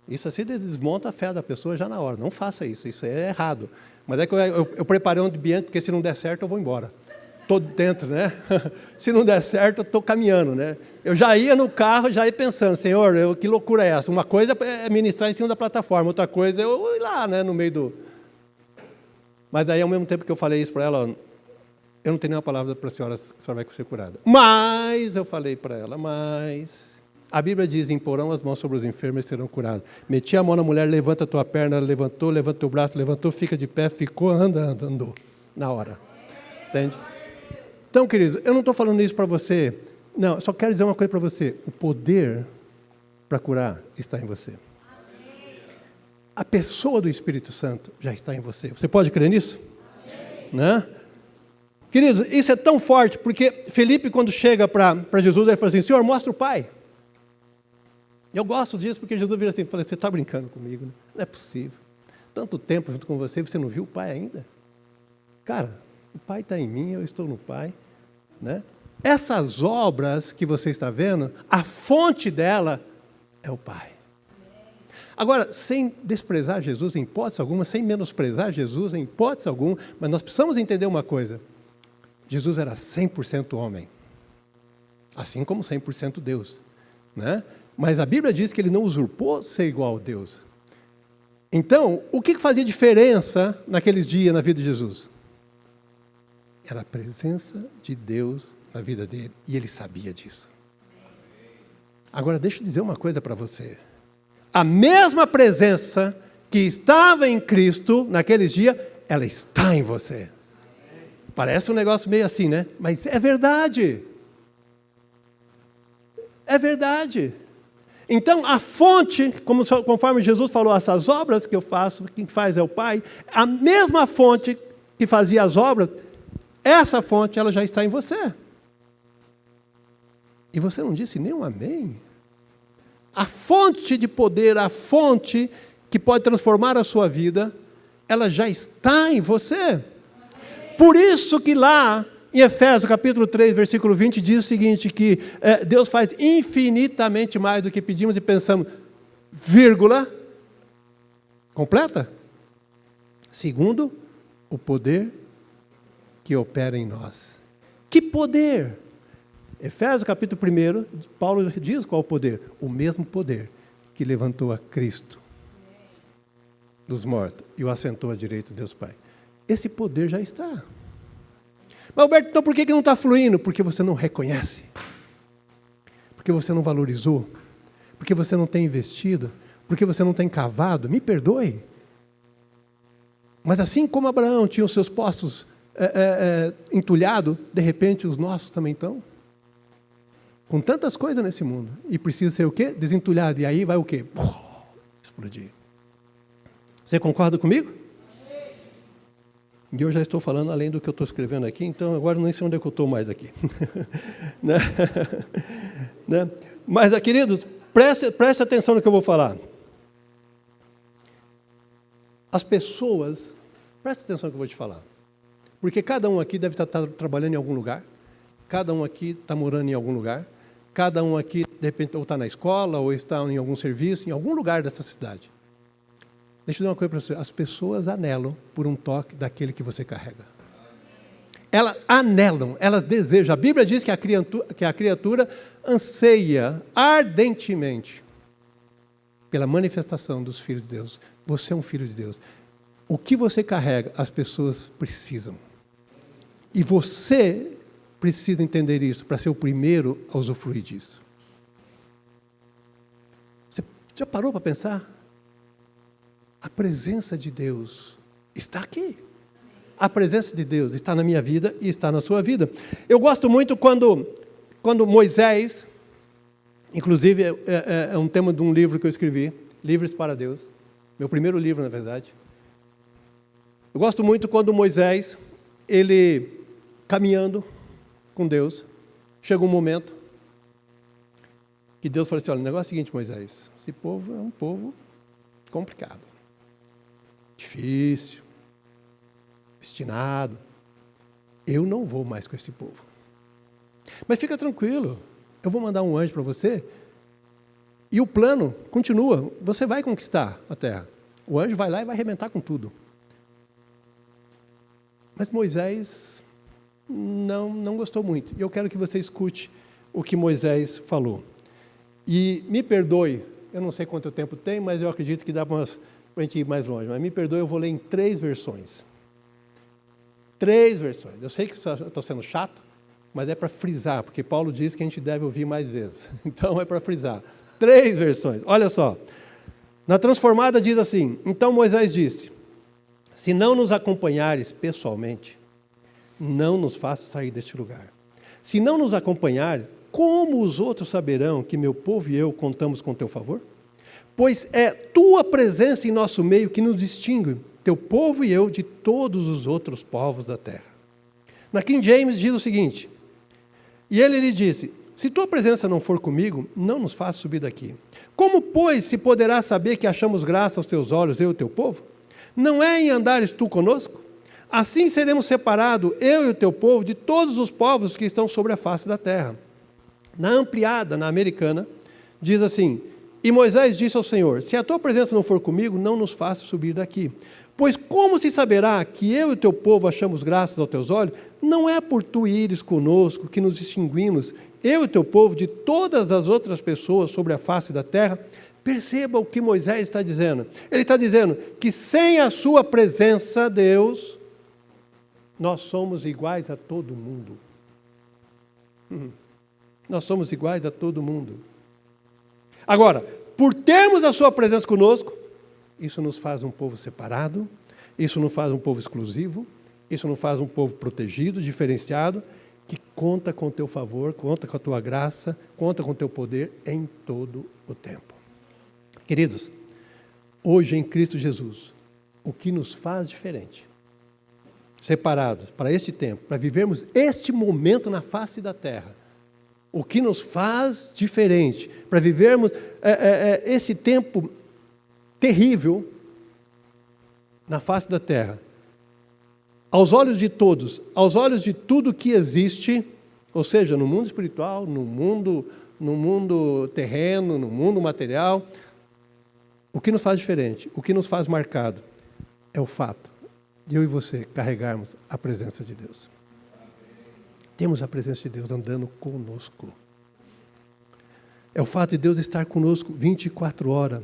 Isso assim desmonta a fé da pessoa já na hora. Não faça isso, isso é errado. Mas é que eu preparei um ambiente, porque se não der certo, eu vou embora. Estou dentro, né? Se não der certo, eu estou caminhando, né? Eu já ia no carro, já ia pensando, Senhor, que loucura é essa? Uma coisa é ministrar em cima da plataforma, outra coisa é eu ir lá, né, no meio do... Mas daí, ao mesmo tempo que eu falei isso para ela, ó, eu não tenho nenhuma palavra para a senhora vai ser curada. Mas, eu falei para ela, mas... A Bíblia diz, imporão as mãos sobre os enfermos e serão curados. Meti a mão na mulher, levanta a tua perna, ela levantou, levanta o teu braço, levantou, fica de pé, ficou, andou, na hora. Entende? Então, queridos, eu não estou falando isso para você, não, eu só quero dizer uma coisa para você, o poder para curar está em você. A pessoa do Espírito Santo já está em você. Você pode crer nisso? Né? Queridos, isso é tão forte, porque Felipe, quando chega para Jesus, ele fala assim, Senhor, mostra o Pai. Eu gosto disso, porque Jesus vira assim, fala, você está brincando comigo, né? Não é possível. Tanto tempo junto com você, você não viu o Pai ainda? Cara, o Pai está em mim, eu estou no Pai. Né? Essas obras que você está vendo, a fonte dela é o Pai. Agora, sem desprezar Jesus em hipótese alguma, sem menosprezar Jesus em hipótese alguma, mas nós precisamos entender uma coisa. Jesus era 100% homem, assim como 100% Deus. Né? Mas a Bíblia diz que ele não usurpou ser igual a Deus. Então, o que fazia diferença naqueles dias na vida de Jesus? Era a presença de Deus na vida dele. E ele sabia disso. Agora, deixa eu dizer uma coisa para você. A mesma presença que estava em Cristo naqueles dias, ela está em você. Parece um negócio meio assim, né? Mas é verdade. É verdade. Então, a fonte, conforme Jesus falou, essas obras que eu faço, quem faz é o Pai, a mesma fonte que fazia as obras, essa fonte, ela já está em você. E você não disse nem um amém? A fonte de poder, a fonte que pode transformar a sua vida, ela já está em você. Por isso que lá, em Efésios capítulo 3, versículo 20, diz o seguinte, que Deus faz infinitamente mais do que pedimos e pensamos, vírgula, completa, segundo o poder que opera em nós. Que poder? Efésios capítulo 1, Paulo diz qual o poder? O mesmo poder que levantou a Cristo dos mortos e o assentou à direita de Deus Pai. Esse poder já está. Mas, Alberto, então por que não está fluindo? Porque você não reconhece. Porque você não valorizou. Porque você não tem investido. Porque você não tem cavado. Me perdoe. Mas assim como Abraão tinha os seus poços entulhados, de repente os nossos também estão. Com tantas coisas nesse mundo. E precisa ser o quê? Desentulhado. E aí vai o quê? Explodir. Você concorda comigo? E eu já estou falando além do que eu estou escrevendo aqui, então agora nem sei onde é que eu estou mais aqui. Né? Né? Mas, queridos, preste atenção no que eu vou falar. As pessoas, preste atenção no que eu vou te falar. Porque cada um aqui deve estar trabalhando em algum lugar, cada um aqui está morando em algum lugar, cada um aqui, de repente, ou está na escola, ou está em algum serviço, em algum lugar dessa cidade. Deixa eu dizer uma coisa para você. As pessoas anelam por um toque daquele que você carrega. Elas anelam, elas desejam. A Bíblia diz que a criatura anseia ardentemente pela manifestação dos filhos de Deus. Você é um filho de Deus. O que você carrega, as pessoas precisam. E você precisa entender isso para ser o primeiro a usufruir disso. Você já parou para pensar? A presença de Deus está aqui. A presença de Deus está na minha vida e está na sua vida. Eu gosto muito quando Moisés, inclusive é um tema de um livro que eu escrevi, Livres para Deus, meu primeiro livro, na verdade. Eu gosto muito quando Moisés, ele caminhando com Deus, chega um momento que Deus fala assim, olha, o negócio é o seguinte, Moisés, esse povo é um povo complicado, difícil, obstinado, eu não vou mais com esse povo. Mas fica tranquilo, eu vou mandar um anjo para você e o plano continua, você vai conquistar a terra. O anjo vai lá e vai arrebentar com tudo. Mas Moisés não gostou muito. E eu quero que você escute o que Moisés falou. E me perdoe, eu não sei quanto tempo tem, mas eu acredito que dá para a gente ir mais longe. Mas me perdoe, eu vou ler em 3 versões. 3 versões. Eu sei que estou sendo chato, mas é para frisar, porque Paulo diz que a gente deve ouvir mais vezes. Então é para frisar. 3 versões. Olha só. Na Transformada diz assim, então Moisés disse, se não nos acompanhares pessoalmente, não nos faça sair deste lugar. Se não nos acompanhar, como os outros saberão que meu povo e eu contamos com teu favor? Pois é tua presença em nosso meio que nos distingue, teu povo e eu, de todos os outros povos da terra. Na King James diz o seguinte, e ele lhe disse, se tua presença não for comigo, não nos faça subir daqui. Como, pois, se poderá saber que achamos graça aos teus olhos, eu e o teu povo? Não é em andares tu conosco? Assim seremos separados, eu e o teu povo, de todos os povos que estão sobre a face da terra. Na ampliada, na americana, diz assim, e Moisés disse ao Senhor, se a tua presença não for comigo, não nos faça subir daqui. Pois como se saberá que eu e o teu povo achamos graças aos teus olhos? Não é por tu ires conosco que nos distinguimos, eu e o teu povo, de todas as outras pessoas sobre a face da terra. Perceba o que Moisés está dizendo. Ele está dizendo que sem a sua presença, Deus, nós somos iguais a todo mundo. Nós somos iguais a todo mundo. Agora, por termos a sua presença conosco, isso nos faz um povo separado, isso nos faz um povo exclusivo, isso nos faz um povo protegido, diferenciado, que conta com o teu favor, conta com a tua graça, conta com o teu poder em todo o tempo. Queridos, hoje em Cristo Jesus, o que nos faz diferente, separados para este tempo, para vivermos este momento na face da terra, o que nos faz diferente, para vivermos esse tempo terrível na face da terra, aos olhos de todos, aos olhos de tudo que existe, ou seja, no mundo espiritual, no mundo terreno, no mundo material, o que nos faz diferente, o que nos faz marcado, é o fato de eu e você carregarmos a presença de Deus. Temos a presença de Deus andando conosco. É o fato de Deus estar conosco 24 horas.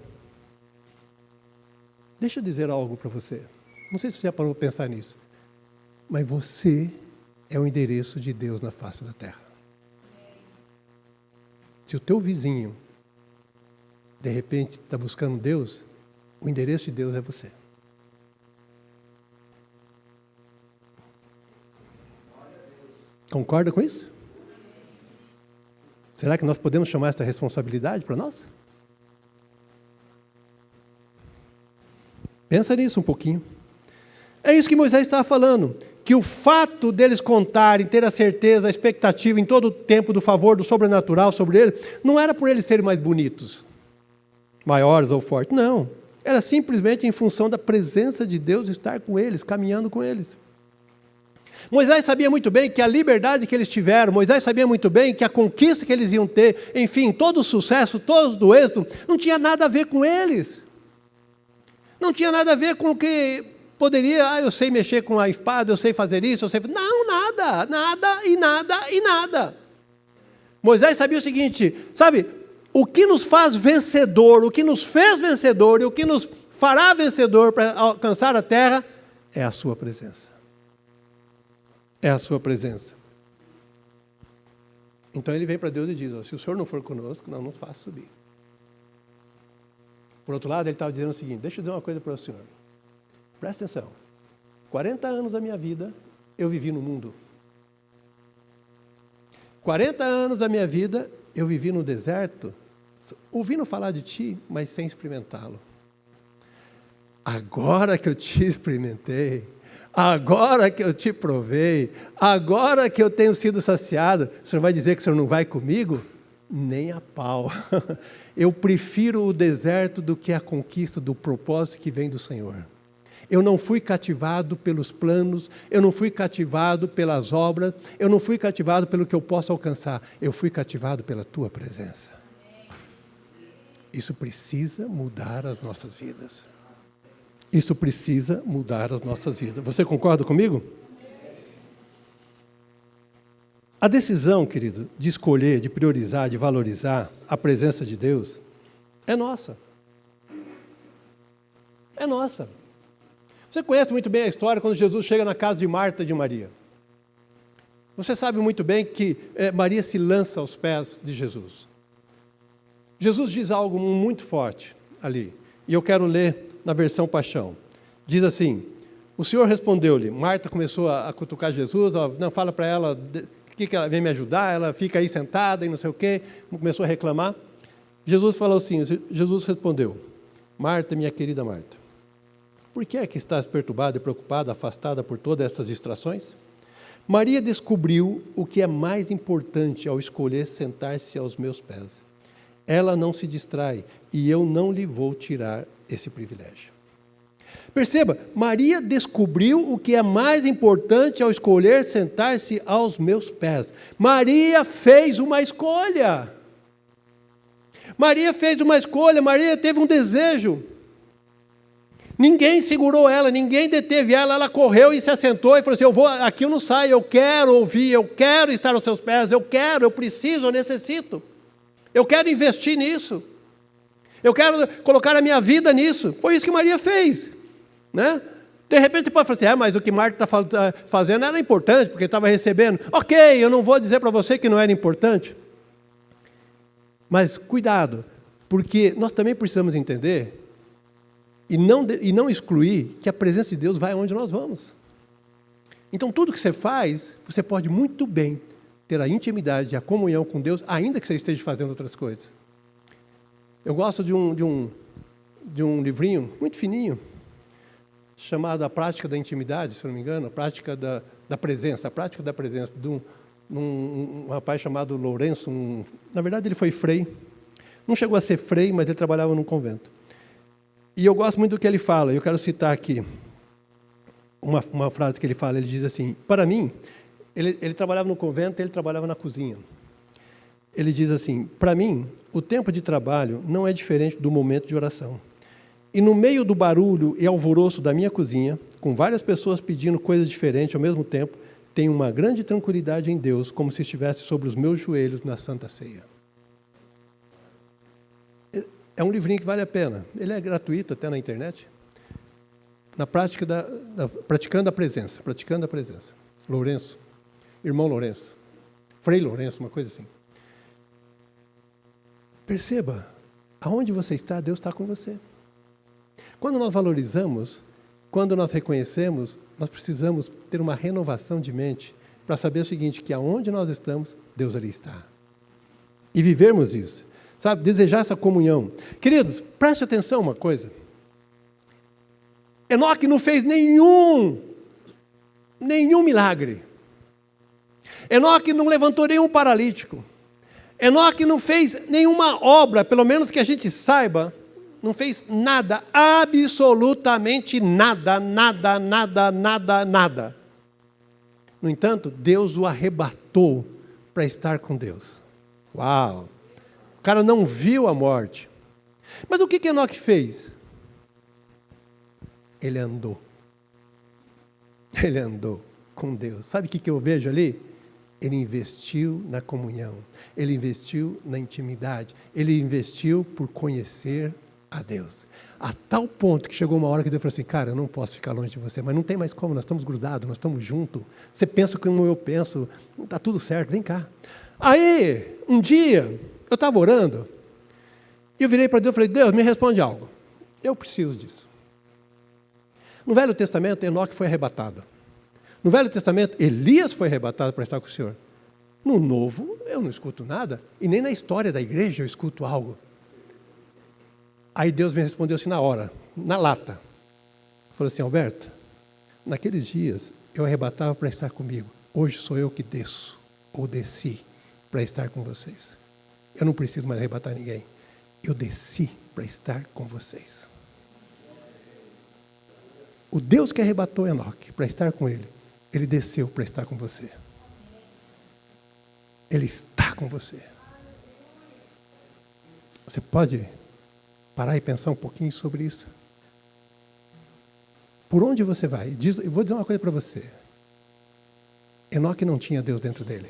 Deixa eu dizer algo para você. Não sei se você já parou para pensar nisso. Mas você é o endereço de Deus na face da terra. Se o teu vizinho, de repente, está buscando Deus, o endereço de Deus é você. Concorda com isso? Será que nós podemos chamar essa responsabilidade para nós? Pensa nisso um pouquinho. É isso que Moisés estava falando, que o fato deles contarem, ter a certeza, a expectativa em todo o tempo do favor, do sobrenatural sobre ele, não era por eles serem mais bonitos, maiores ou fortes, não. Era simplesmente em função da presença de Deus estar com eles, caminhando com eles. Moisés sabia muito bem que a liberdade que eles tiveram, Moisés sabia muito bem que a conquista que eles iam ter, enfim, todo o sucesso, todo o êxito, não tinha nada a ver com eles. Não tinha nada a ver com o que poderia, eu sei mexer com a espada, eu sei fazer isso, eu sei... Não, nada. Moisés sabia o seguinte, sabe, o que nos faz vencedor, o que nos fez vencedor e o que nos fará vencedor para alcançar a terra, é a sua presença. É a sua presença. Então ele vem para Deus e diz, se o Senhor não for conosco, não nos faça subir. Por outro lado, ele estava dizendo o seguinte, deixa eu dizer uma coisa para o Senhor. Presta atenção. 40 anos da minha vida, eu vivi no mundo. 40 anos da minha vida, eu vivi no deserto, ouvindo falar de ti, mas sem experimentá-lo. Agora que eu te experimentei, agora que eu te provei, agora que eu tenho sido saciado, o Senhor vai dizer que o Senhor não vai comigo? Nem a pau. Eu prefiro o deserto do que a conquista do propósito que vem do Senhor. Eu não fui cativado pelos planos, eu não fui cativado pelas obras, eu não fui cativado pelo que eu posso alcançar, eu fui cativado pela tua presença. Isso precisa mudar as nossas vidas. Isso precisa mudar as nossas vidas. Você concorda comigo? A decisão, querido, de escolher, de priorizar, de valorizar a presença de Deus é nossa. É nossa. Você conhece muito bem a história quando Jesus chega na casa de Marta e de Maria. Você sabe muito bem que Maria se lança aos pés de Jesus. Jesus diz algo muito forte ali, e eu quero ler na versão Paixão. Diz assim, o Senhor respondeu-lhe, Marta começou a cutucar Jesus, não, fala para ela, que ela vem me ajudar, ela fica aí sentada e não sei o quê, começou a reclamar. Jesus falou assim, Jesus respondeu, Marta, minha querida Marta, por que é que estás perturbada e preocupada, afastada por todas estas distrações? Maria descobriu o que é mais importante ao escolher sentar-se aos meus pés. Ela não se distrai e eu não lhe vou tirar esse privilégio. Perceba, Maria descobriu o que é mais importante ao escolher sentar-se aos meus pés. Maria fez uma escolha. Maria fez uma escolha, Maria teve um desejo. Ninguém segurou ela, ninguém deteve ela, ela correu e se assentou e falou assim, aqui eu não saio, eu quero ouvir, eu quero estar aos seus pés, eu preciso, eu necessito. Eu quero investir nisso. Eu quero colocar a minha vida nisso. Foi isso que Maria fez. Né? De repente você pode falar assim, mas o que Marta está fazendo era importante, porque estava recebendo. Ok, eu não vou dizer para você que não era importante. Mas cuidado, porque nós também precisamos entender e não excluir que a presença de Deus vai onde nós vamos. Então tudo que você faz, você pode muito bem ter a intimidade, a comunhão com Deus, ainda que você esteja fazendo outras coisas. Eu gosto de um livrinho muito fininho, chamado A Prática da Intimidade, se não me engano, a prática da presença, de um rapaz chamado Lourenço, na verdade ele foi frei, não chegou a ser frei, mas ele trabalhava num convento. E eu gosto muito do que ele fala, eu quero citar aqui uma frase que ele fala, ele diz assim, para mim, ele trabalhava no convento, ele trabalhava na cozinha. Ele diz assim, para mim, o tempo de trabalho não é diferente do momento de oração. E no meio do barulho e alvoroço da minha cozinha, com várias pessoas pedindo coisas diferentes ao mesmo tempo, tenho uma grande tranquilidade em Deus, como se estivesse sobre os meus joelhos na Santa Ceia. É um livrinho que vale a pena. Ele é gratuito até na internet. Na prática praticando a presença. Lourenço. Irmão Lourenço, Frei Lourenço, uma coisa assim. Perceba, aonde você está, Deus está com você. Quando nós valorizamos, quando nós reconhecemos, nós precisamos ter uma renovação de mente para saber o seguinte, que aonde nós estamos, Deus ali está. E vivermos isso, sabe? Desejar essa comunhão. Queridos, preste atenção uma coisa. Enoque não fez nenhum milagre. Enoque não levantou nenhum paralítico. Enoque não fez nenhuma obra, pelo menos que a gente saiba, não fez nada, absolutamente nada. No entanto, Deus o arrebatou para estar com Deus. Uau! O cara não viu a morte. Mas o que Enoque fez? Ele andou. Ele andou com Deus. Sabe o que eu vejo ali? Ele investiu na comunhão, ele investiu na intimidade, ele investiu por conhecer a Deus. A tal ponto que chegou uma hora que Deus falou assim, cara, eu não posso ficar longe de você, mas não tem mais como, nós estamos grudados, nós estamos juntos. Você pensa como eu penso, está tudo certo, vem cá. Aí, um dia, eu estava orando, e eu virei para Deus e falei, Deus, me responde algo. Eu preciso disso. No Velho Testamento, Enoque foi arrebatado. No Velho Testamento, Elias foi arrebatado para estar com o Senhor. No Novo, eu não escuto nada, e nem na história da igreja eu escuto algo. Aí Deus me respondeu assim na hora, na lata. Falou assim, Alberto, naqueles dias eu arrebatava para estar comigo. Hoje sou eu que desço, ou desci, para estar com vocês. Eu não preciso mais arrebatar ninguém. Eu desci para estar com vocês. O Deus que arrebatou Enoque para estar com ele, ele desceu para estar com você. Ele está com você. Você pode parar e pensar um pouquinho sobre isso? Por onde você vai? Eu vou dizer uma coisa para você. Enoque não tinha Deus dentro dele.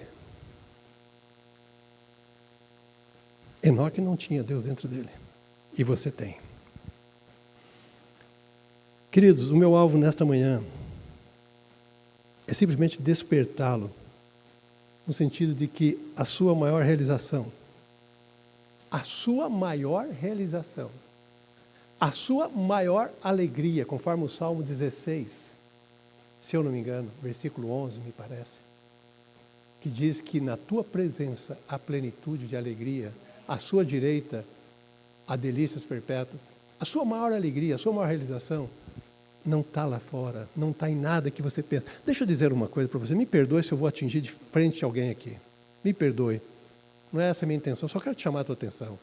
Enoque não tinha Deus dentro dele. E você tem. Queridos, o meu alvo nesta manhã é simplesmente despertá-lo, no sentido de que a sua maior realização, a sua maior alegria, conforme o Salmo 16, se eu não me engano, versículo 11, me parece, que diz que na tua presença há plenitude de alegria, à sua direita há delícias perpétuas. A sua maior alegria, a sua maior realização não está lá fora, não está em nada que você pensa. Deixa eu dizer uma coisa para você, me perdoe se eu vou atingir de frente a alguém aqui. Me perdoe, não é essa a minha intenção, só quero te chamar a tua atenção.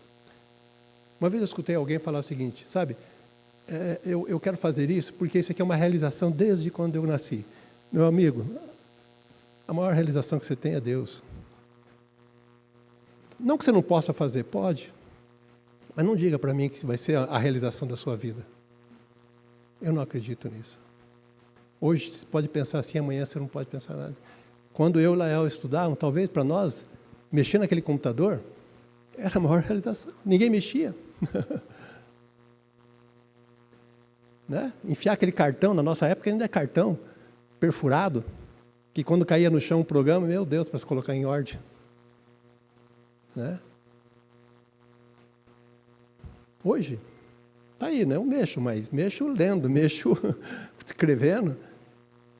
Uma vez eu escutei alguém falar o seguinte, sabe, eu quero fazer isso porque isso aqui é uma realização desde quando eu nasci. Meu amigo, a maior realização que você tem é Deus. Não que você não possa fazer, pode, mas não diga para mim que vai ser a realização da sua vida. Eu não acredito nisso. Hoje você pode pensar assim, amanhã você não pode pensar nada. Quando eu e Lael estudavam, talvez para nós, mexer naquele computador era a maior realização. Ninguém mexia. Né? Enfiar aquele cartão, na nossa época ainda é cartão, perfurado, que quando caía no chão o programa, meu Deus, para se colocar em ordem. Né? Hoje, está aí, né? Eu mexo, mas mexo lendo, mexo escrevendo,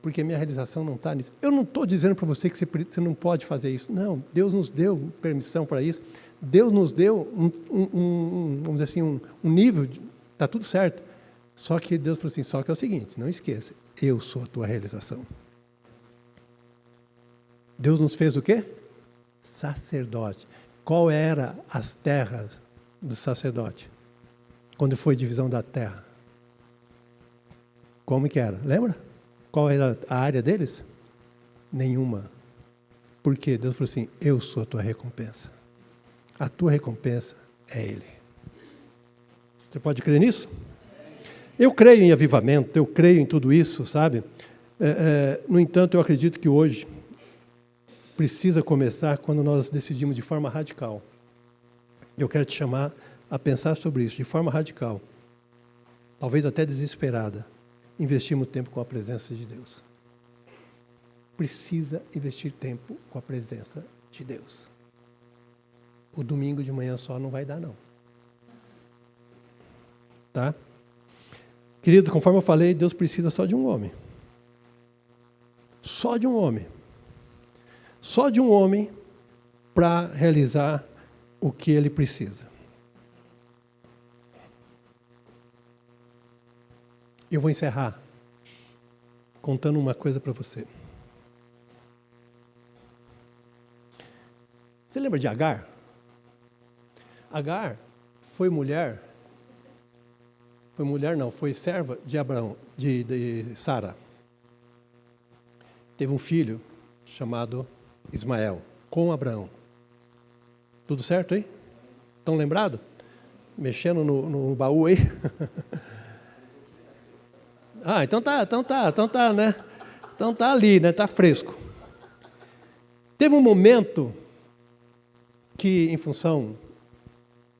porque minha realização não está nisso. Eu não estou dizendo para você que você não pode fazer isso. Não, Deus nos deu permissão para isso. Deus nos deu vamos dizer assim, um nível, está tudo certo. Só que Deus falou assim, só que é o seguinte, não esqueça, eu sou a tua realização. Deus nos fez o quê? Sacerdote. Qual era as terras do sacerdote? Quando foi divisão da terra. Como que era? Lembra? Qual era a área deles? Nenhuma. Por quê? Deus falou assim, eu sou a tua recompensa. A tua recompensa é Ele. Você pode crer nisso? Eu creio em avivamento, eu creio em tudo isso, sabe? No entanto, eu acredito que hoje precisa começar quando nós decidimos de forma radical. Eu quero te chamar a pensar sobre isso, de forma radical, talvez até desesperada, investimos tempo com a presença de Deus. Precisa investir tempo com a presença de Deus. O domingo de manhã só não vai dar, não. Tá? Querido, conforme eu falei, Deus precisa só de um homem. Só de um homem. Só de um homem para realizar o que ele precisa. Eu vou encerrar contando uma coisa para você. Você lembra de Agar? Agar foi serva de Abraão, de Sara. Teve um filho chamado Ismael, com Abraão. Tudo certo aí? Estão lembrados? Mexendo no baú aí? Ah, então tá, né? Então tá ali, né? Tá fresco. Teve um momento que, em função,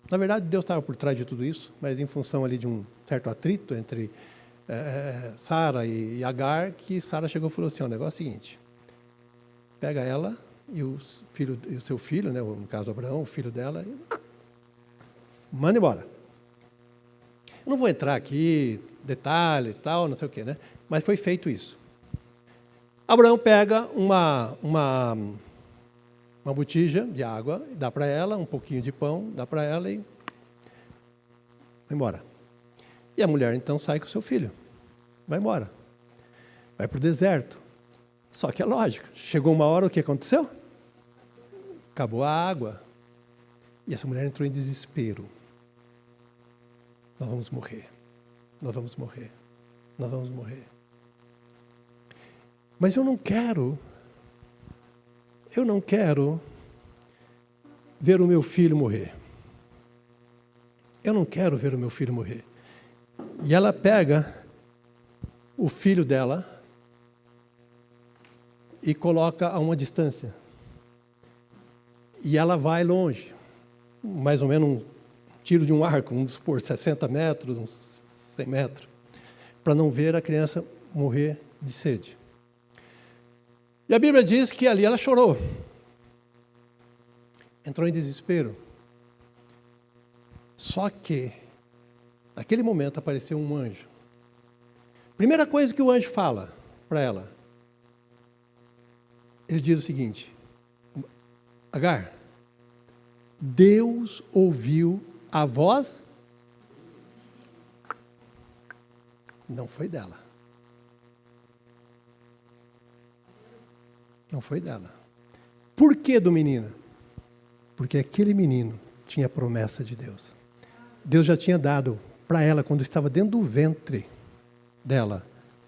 na verdade Deus estava por trás de tudo isso, mas em função ali de um certo atrito entre Sara e Agar, que Sara chegou e falou assim, o negócio é o seguinte, pega ela e o seu filho, né, no caso Abraão, o filho dela, manda embora. Eu não vou entrar aqui, detalhes e tal, não sei o quê, né? Mas foi feito isso. Abraão pega uma botija de água, dá para ela, um pouquinho de pão, dá para ela e vai embora. E a mulher então sai com o seu filho, vai embora, vai para o deserto. Só que é lógico, chegou uma hora, o que aconteceu? Acabou a água. E essa mulher entrou em desespero. Nós vamos morrer, nós vamos morrer, nós vamos morrer. Mas eu não quero ver o meu filho morrer. Eu não quero ver o meu filho morrer. E ela pega o filho dela e coloca a uma distância. E ela vai longe, mais ou menos um tiro de um arco, vamos supor, 60 metros, uns 100 metros, para não ver a criança morrer de sede. E a Bíblia diz que ali ela chorou. Entrou em desespero. Só que, naquele momento, apareceu um anjo. Primeira coisa que o anjo fala para ela, ele diz o seguinte: Agar, Deus ouviu a voz, não foi dela. Não foi dela. Por que do menino? Porque aquele menino tinha promessa de Deus. Deus já tinha dado para ela, quando estava dentro do ventre dela,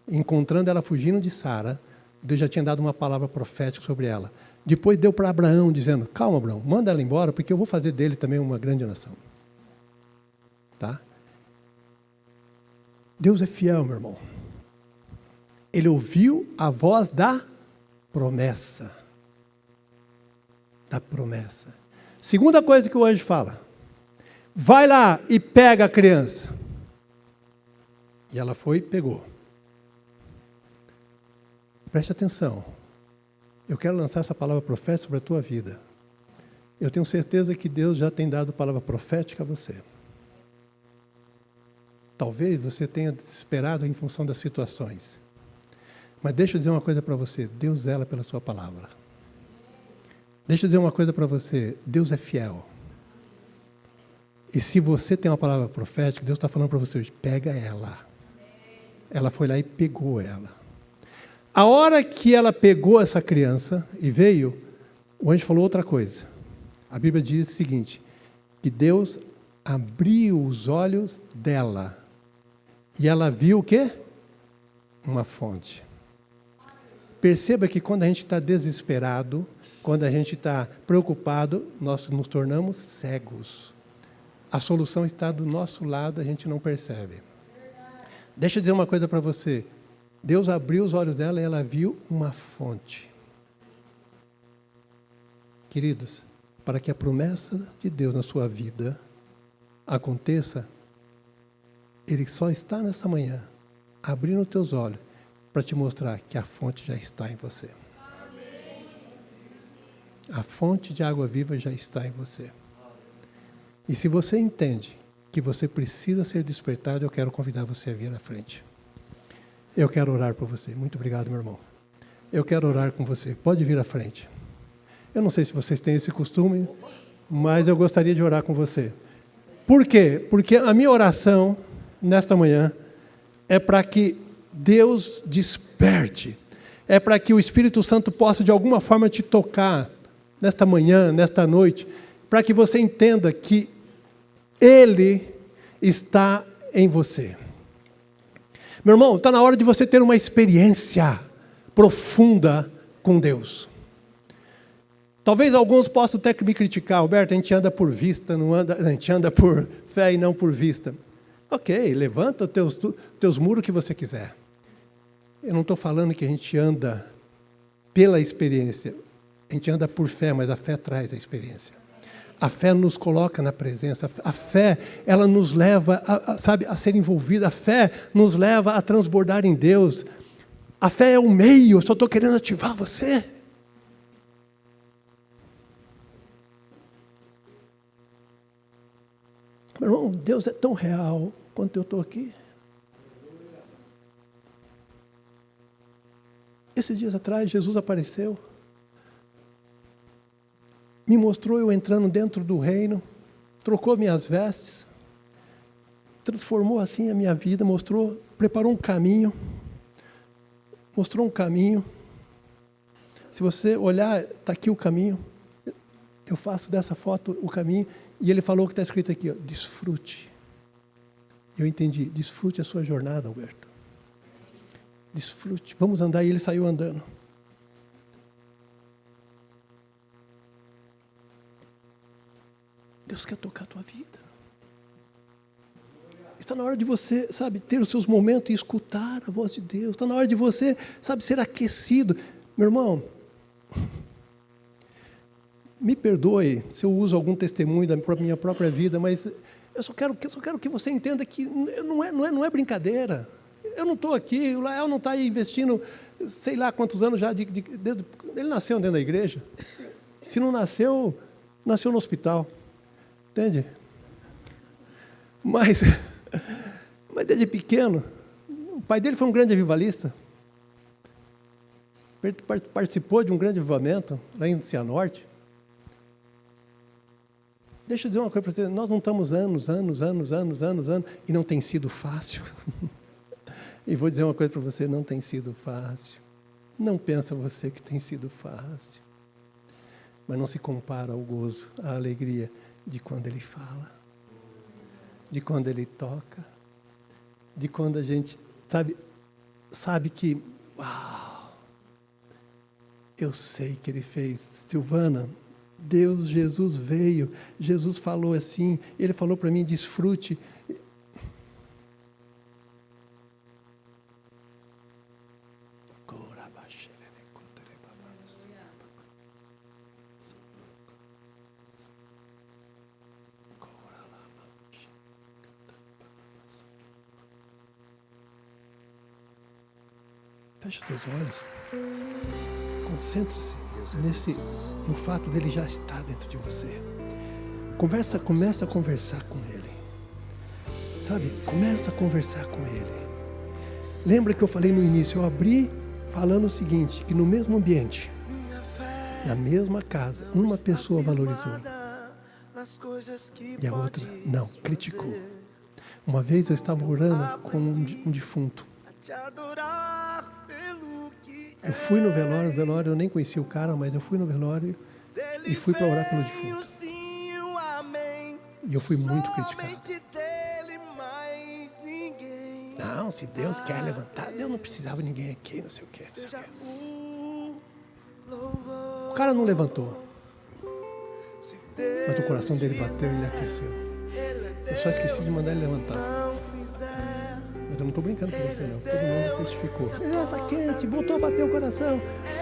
encontrando ela fugindo de Sara, Deus já tinha dado uma palavra profética sobre ela. Depois deu para Abraão, dizendo: calma, Abraão, manda ela embora, porque eu vou fazer dele também uma grande nação. Tá? Deus é fiel, meu irmão. Ele ouviu a voz da promessa. Da promessa. Segunda coisa que o anjo fala: vai lá e pega a criança. E ela foi e pegou. Preste atenção. Eu quero lançar essa palavra profética sobre a tua vida. Eu tenho certeza que Deus já tem dado palavra profética a você. Talvez você tenha desesperado em função das situações. Mas deixa eu dizer uma coisa para você. Deus zela pela sua palavra. Deixa eu dizer uma coisa para você. Deus é fiel. E se você tem uma palavra profética, Deus está falando para você hoje, pega ela. Ela foi lá e pegou ela. A hora que ela pegou essa criança e veio, o anjo falou outra coisa. A Bíblia diz o seguinte, que Deus abriu os olhos dela. E ela viu o quê? Uma fonte. Perceba que quando a gente está desesperado, quando a gente está preocupado, nós nos tornamos cegos. A solução está do nosso lado, a gente não percebe. Deixa eu dizer uma coisa para você. Deus abriu os olhos dela e ela viu uma fonte. Queridos, para que a promessa de Deus na sua vida aconteça, Ele só está nessa manhã, abrindo os teus olhos, para te mostrar que a fonte já está em você. A fonte de água viva já está em você. E se você entende que você precisa ser despertado, eu quero convidar você a vir à frente. Eu quero orar por você. Muito obrigado, meu irmão. Eu quero orar com você. Pode vir à frente. Eu não sei se vocês têm esse costume, mas eu gostaria de orar com você. Por quê? Porque a minha oração, nesta manhã, é para que Deus desperte. É para que o Espírito Santo possa, de alguma forma, te tocar nesta manhã, nesta noite, para que você entenda que Ele está em você. Meu irmão, está na hora de você ter uma experiência profunda com Deus. Talvez alguns possam até me criticar, Alberto, a gente anda por vista, a gente anda por fé e não por vista. Ok, levanta os teus muros que você quiser. Eu não estou falando que a gente anda pela experiência, a gente anda por fé, mas a fé traz a experiência. A fé nos coloca na presença, a fé, ela nos leva a ser envolvida, a fé nos leva a transbordar em Deus. A fé é o meio, eu só estou querendo ativar você. Meu irmão, Deus é tão real quanto eu estou aqui. Esses dias atrás, Jesus apareceu, me mostrou eu entrando dentro do reino, trocou minhas vestes, transformou assim a minha vida, mostrou, preparou um caminho, mostrou um caminho. Se você olhar, está aqui o caminho, eu faço dessa foto o caminho, e ele falou o que está escrito aqui, ó, desfrute. Eu entendi, desfrute a sua jornada, Alberto. Desfrute, vamos andar, e ele saiu andando. Deus quer tocar a tua vida. Está na hora de você, sabe, ter os seus momentos e escutar a voz de Deus. Está na hora de você, sabe, ser aquecido. Meu irmão, me perdoe se eu uso algum testemunho da minha própria vida, mas eu só quero que você entenda que não é brincadeira. Eu não estou aqui, o Lael não está aí investindo, sei lá quantos anos já, ele nasceu dentro da igreja. Se não nasceu, nasceu no hospital. Entende? Mas desde pequeno, o pai dele foi um grande avivalista. Participou de um grande avivamento lá em Cianorte. Deixa eu dizer uma coisa para você, nós não estamos anos, e não tem sido fácil. E vou dizer uma coisa para você, não tem sido fácil. Não pensa você que tem sido fácil. Mas não se compara ao gozo, à alegria de quando Ele fala, de quando Ele toca, de quando a gente sabe que, uau, eu sei que Ele fez. Silvana, Deus, Jesus veio, Jesus falou assim, Ele falou para mim, desfrute. Feche os teus olhos. Concentre-se no fato dele já estar dentro de você. Começa a conversar com ele. Sabe? Começa a conversar com ele. Lembra que eu falei no início, eu abri falando o seguinte, que no mesmo ambiente, na mesma casa, uma pessoa valorizou e a outra não, criticou. Uma vez eu estava orando com um defunto. Eu fui no velório, eu nem conhecia o cara, mas eu fui no velório e fui para orar pelo defunto. E eu fui muito criticado. Não, se Deus quer levantar, Deus não precisava de ninguém aqui, não sei o quê. O cara não levantou. Mas o coração dele bateu e ele aqueceu. Eu só esqueci de mandar ele levantar. Mas eu não estou brincando com você, não. Todo mundo testificou. Está quente, voltou a bater o coração.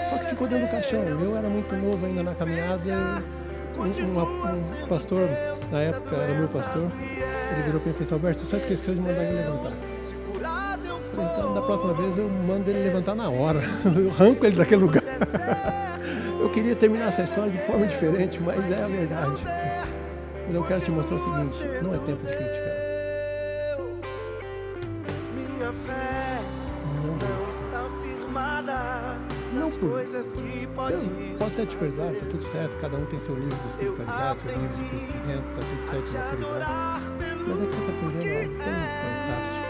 Só que ficou dentro do caixão. Eu era muito novo ainda na caminhada. Um pastor, na época, era meu pastor. Ele virou para mim e falou, Alberto, você só esqueceu de mandar ele levantar. Eu falei, então, da próxima vez eu mando ele levantar na hora. Eu arranco ele daquele lugar. Eu queria terminar essa história de forma diferente, mas é a verdade. Mas eu quero te mostrar o seguinte, não é tempo de criticar. Não por Deus pode até te perdoar, está tudo certo, cada um tem seu nível de espiritualidade, seu nível de crescimento, está tudo certo de maturidade. Mas é que você está aprendendo algo tão fantástico.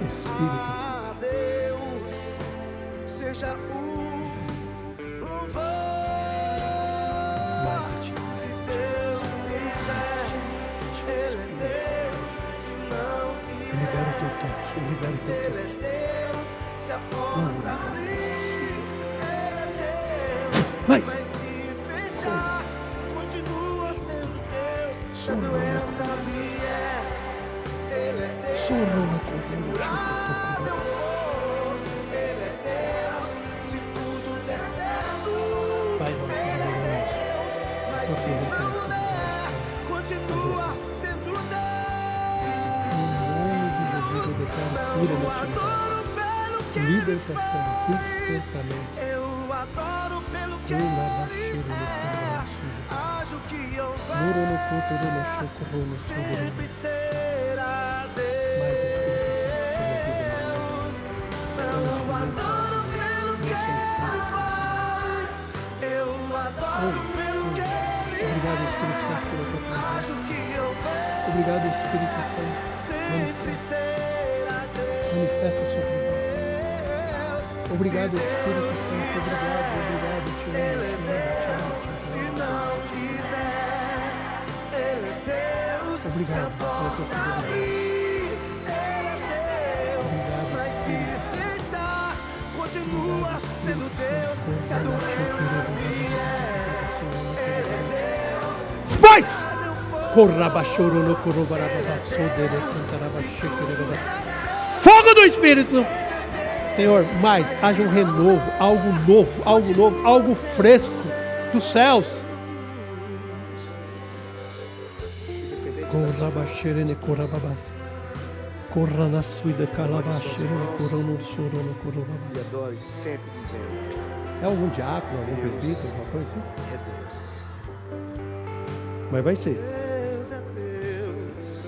Espírito Santo, seja o louvor. Libera o teu toque, libera o teu toque. Mas continua sendo Deus. Sorro no Pai nosso, a tua presença nesse lugar. Continua sendo Deus. Em nome de Jesus, eu declaro cura neste lugar. Em libertação, despertamento. Eu adoro pelo que Ula, ele baixura, no é. pedaço. Haja o que houver, Muro no culto, no choco, no sempre sobre. será Mais Espírito Santo sobre a vida. Deus. Eu adoro pelo que ele faz. Eu adoro pelo que ele Obrigado, Espírito Santo, pela tua presença. haja o que houver, Obrigado, Espírito Santo. sempre será Manifesta a sua presença. Deus. Obrigado, Espírito Santo. Obrigado, obrigado. Te amo, Ele te é amo, Deus, te se amo, te amo. não quiser, Ele é Deus, Obrigado se a pela tua porta fidelidade. abrir, Ele é Deus, Obrigado, mas se Espírito fechar, continua sendo Deus, se a doença vier, Ele é Deus, Mais! cadê o fogo? Corrabachoro no corrobarababa, sodere, cantarabachekere. Fogo do Espírito! Senhor, mais, haja um renovo, algo novo, algo fresco dos céus. Corrabachere, corrababas. Corra na suida, calabachere, corrono, sorono, E corrobabas. adore sempre dizendo, É algum diácono, algum presbítero, alguma coisa assim? é Deus. Mas vai ser, Deus é Deus.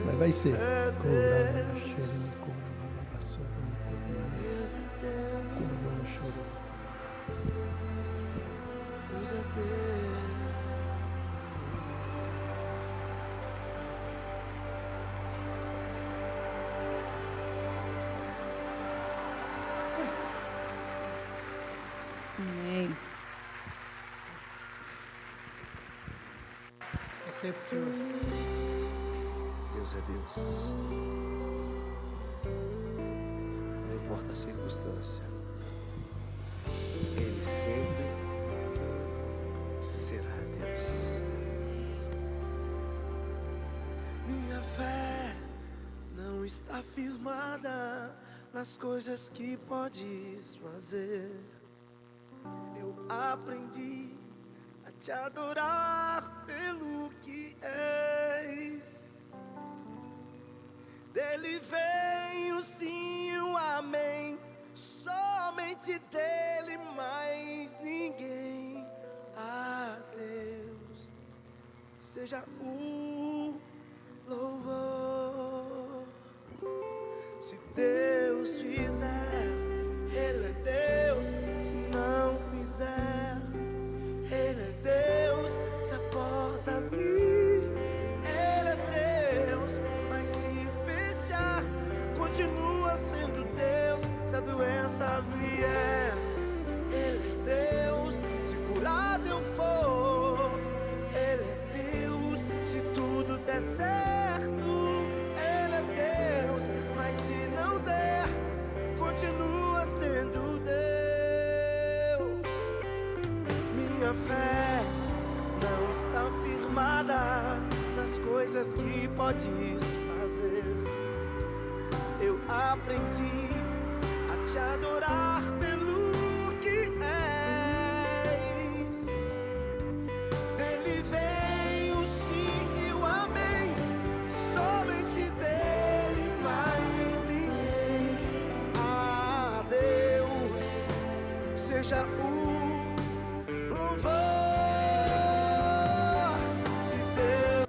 mas vai ser. É Corrabachere, corrababas, sorono, corrobabas. Deus é Deus. Corrono, choro. Deus é Deus. Amém. É tempo, Senhor. Deus é Deus. Não importa a circunstância, Ele sempre será Deus. Minha fé não está firmada nas coisas que podes fazer. Eu aprendi a te adorar pelo que és. Dele vem o sim e o amém, somente dele, mais ninguém. A Deus seja o louvor. Se Deus fizer, Ele é Deus. Se não fizer, Ele é Deus. Se a porta abrir, Ele é Deus. Mas se fechar, continua sendo Deus. Se a doença vier, Ele é Deus. Se curado eu for, Ele é Deus. Se tudo der certo, Ele é Deus. Mas se não der, continua sendo Deus. Minha fé não está firmada nas coisas que podes fazer. Eu aprendi a te adorar pelo que és. Dele vem o sim e o amém, somente dele, mais ninguém. A Deus seja o louvor. Se Deus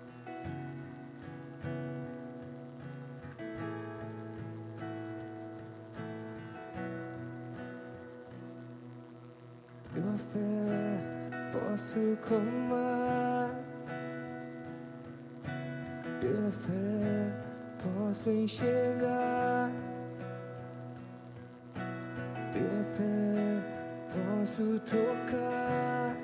Pela fé posso clamar, pela fé posso enxergar, pela fé posso tocar,